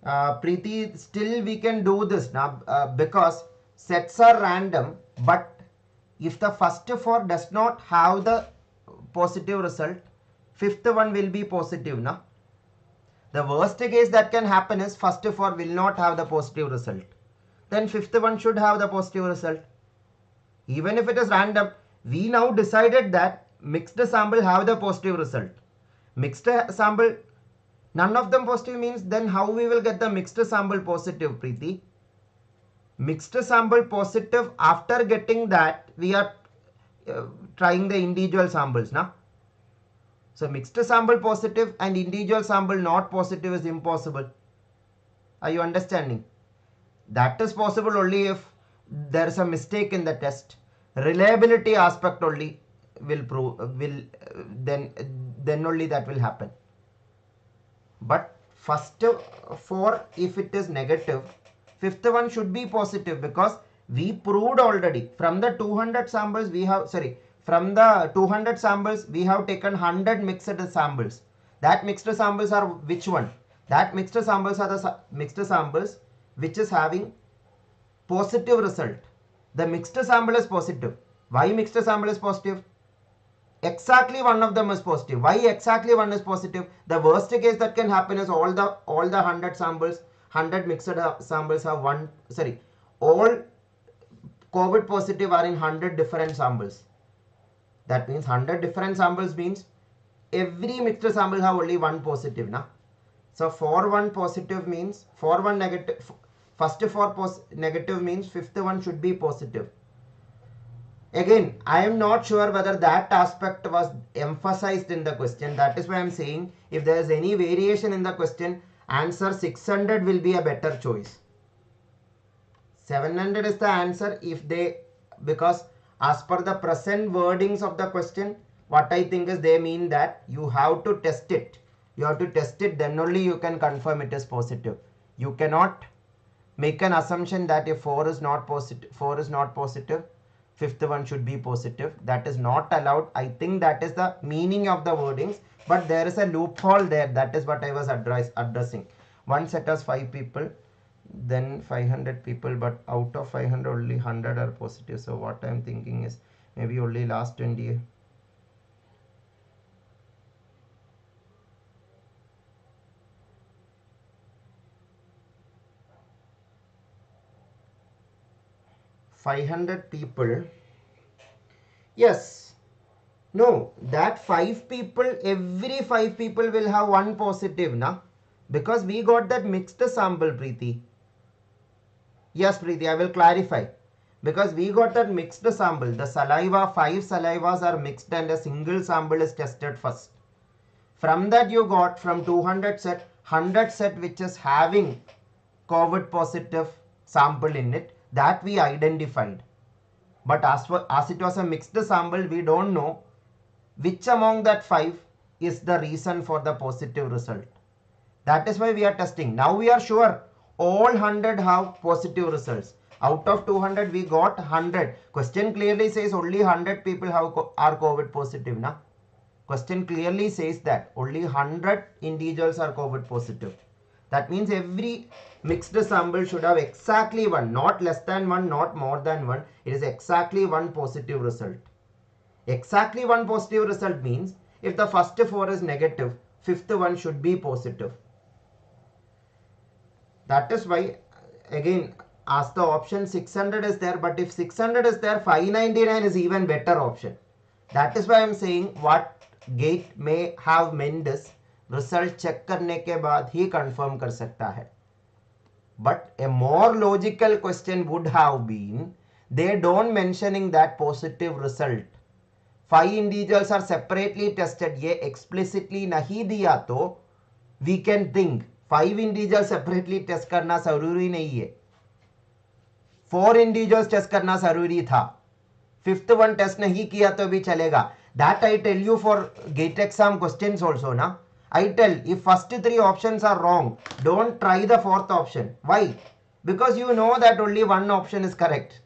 Preeti, still we can do this now because sets are random, but if the first 4 does not have the positive result, 5th one will be positive now. The worst case that can happen is first 4 will not have the positive result. Then 5th one should have the positive result. Even if it is random, we now decided that mixed sample have the positive result. Mixed sample, none of them positive means then how we will get the mixed sample positive, Preeti? Mixed sample positive, after getting that we are trying the individual samples now. So mixed sample positive and individual sample not positive is impossible. Are you understanding? That is possible only if there is a mistake in the test. Reliability aspect only will prove, then only that will happen. But first 4, if it is negative, 5th one should be positive because we proved already from the 200 samples we have, from the 200 samples we have taken 100 mixed samples. That mixed samples are which one? That mixed samples are the mixed samples which is having positive result. The mixed sample is positive. Why mixed sample is positive? Exactly one of them is positive. Why exactly one is positive? The worst case that can happen is all the 100 samples, 100 mixed samples have all COVID positive are in 100 different samples. That means 100 different samples means every mixed sample have only one positive. Na? So for one positive means, for one negative, first for negative means fifth one should be positive. Again, I am not sure whether that aspect was emphasized in the question. That is why I am saying if there is any variation in the question, answer 600 will be a better choice. 700 is the answer because as per the present wordings of the question, what I think is they mean that you have to test it. You have to test it, then only you can confirm it is positive. You cannot make an assumption that if 4 is not positive, fifth one should be positive. That is not allowed. I think that is the meaning of the wordings, but there is a loophole there. That is what I was addressing. One set has 5 people, then 500 people, but out of 500 only 100 are positive. So what I am thinking is maybe only last 20. $500 people. Yes. No, that 5 people, every 5 people will have one positive, na? Because we got that mixed sample, Preeti. Yes, Preeti, I will clarify. Because we got that mixed sample. The saliva, 5 salivas are mixed and a single sample is tested first. From that you got from 200 set, 100 set which is having COVID positive sample in it. That we identified. But as it was a mixed sample, we don't know which among that 5 is the reason for the positive result. That is why we are testing. Now we are sure all 100 have positive results. Out of 200 we got 100. Question clearly says only 100 people are COVID positive. Na? Question clearly says that only 100 individuals are COVID positive. That means every mixed sample should have exactly one, not less than one, not more than one. It is exactly one positive result. Exactly one positive result means if the first 4 is negative, fifth one should be positive. That is why again as the option 600 is there, but if 600 is there, 599 is even better option. That is why I am saying what gate may have meant is result check करने के बाद ही confirm कर सकता है. But a more logical question would have been, they don't mentioning that positive result. 5 individuals are separately tested. ये explicitly नहीं दिया तो we can think 5 individuals separately test करना जरूरी नहीं है. 4 individuals test करना जरूरी था. 5th one test नहीं किया तो भी चलेगा. That I tell you for gate exam questions also ना. I tell if first 3 options are wrong, don't try the 4th option. Why? Because you know that only one option is correct.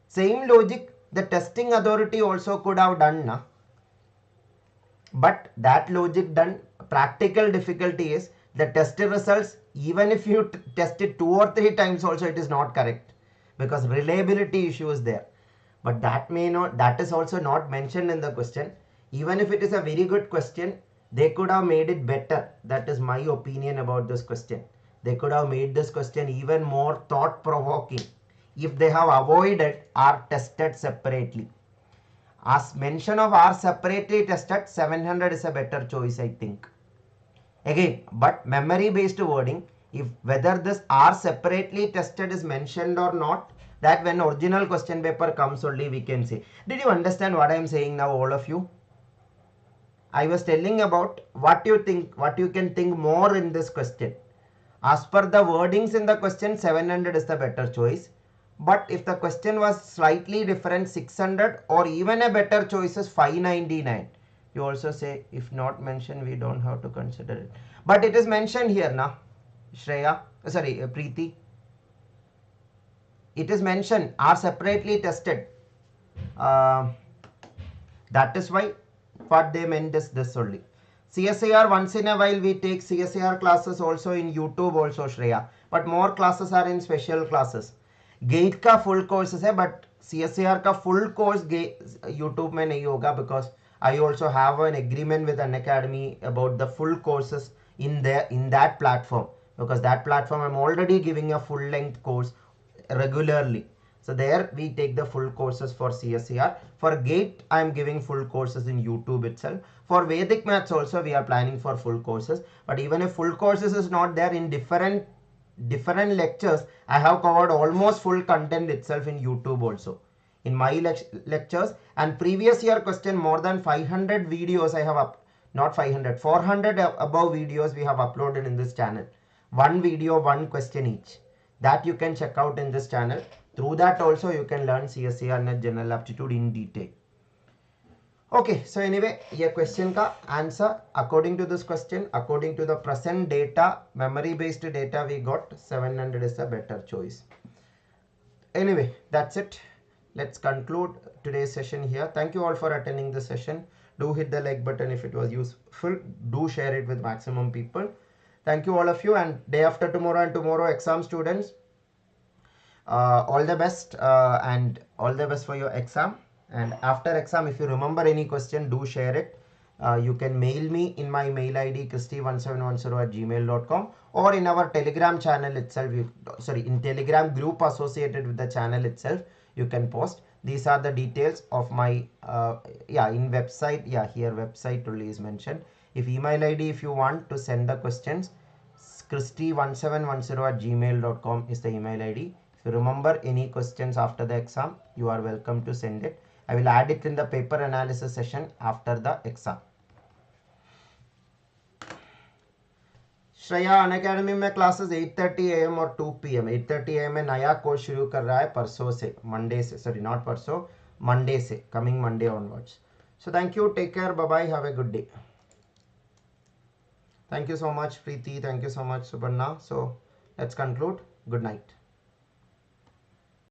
Same logic the testing authority also could have done. Na? But that logic done, practical difficulty is the test results, even if you test it 2 or 3 times also it is not correct. Because reliability issue is there. But that is also not mentioned in the question. Even if it is a very good question, they could have made it better. That is my opinion about this question. They could have made this question even more thought-provoking if they have avoided or tested separately. As mention of R separately tested, 700 is a better choice, I think. Again, but memory-based wording, if whether this R separately tested is mentioned or not, that when original question paper comes only we can say. Did you understand what I am saying now, all of you? I was telling about what you think, what you can think more in this question. As per the wordings in the question, 700 is the better choice. But if the question was slightly different, 600 or even a better choice is 599. You also say if not mentioned, we don't have to consider it. But it is mentioned here, na? Shreya, sorry, Preeti. It is mentioned, are separately tested. That is why what they meant is this only. CSIR, once in a while we take CSIR classes also in YouTube also, Shreya. But more classes are in special classes. GATE ka full courses hai, but CSIR का full course YouTube में नहीं होगा, because I also have an agreement with Unacademy about the full courses in that platform, because that platform I'm already giving a full length course regularly. So there we take the full courses for CSIR. For GATE I am giving full courses in YouTube itself. For Vedic Maths also we are planning for full courses, but even if full courses is not there, in different lectures I have covered almost full content itself in YouTube also in my lectures. And previous year question, more than 500 videos I have not 500, 400 above videos we have uploaded in this channel. One video, one question each, that you can check out in this channel. Through that also you can learn CSIR-NET General Aptitude in detail. Okay, so anyway, ये question का answer, according to this question, according to the present data, memory based data we got, 700 is a better choice. Anyway, that's it. Let's conclude today's session here. Thank you all for attending the session. Do hit the like button if it was useful. Do share it with maximum people. Thank you all of you, and day after tomorrow and tomorrow exam students, all the best, and all the best for your exam. And after exam, if you remember any question, do share it. You can mail me in my mail ID christy1710@gmail.com, or in our Telegram channel itself, in Telegram group associated with the channel itself, you can post. These are the details of my in website. Here website only is mentioned. If email ID, if you want to send the questions, christy1710@gmail.com is the email ID. If you remember any questions after the exam, you are welcome to send it. I will add it in the paper analysis session after the exam. Shreya Unacademy में classes 8:30 AM और 2 PM. 8:30 AM में नया course शुरू कर रहा है परसों से, मंडे से, सॉरी नॉट परसों, मंडे से, coming Monday onwards. So thank you, take care, bye bye, have a good day. Thank you so much Preeti, thank you so much Subarna. So let's conclude. Good night.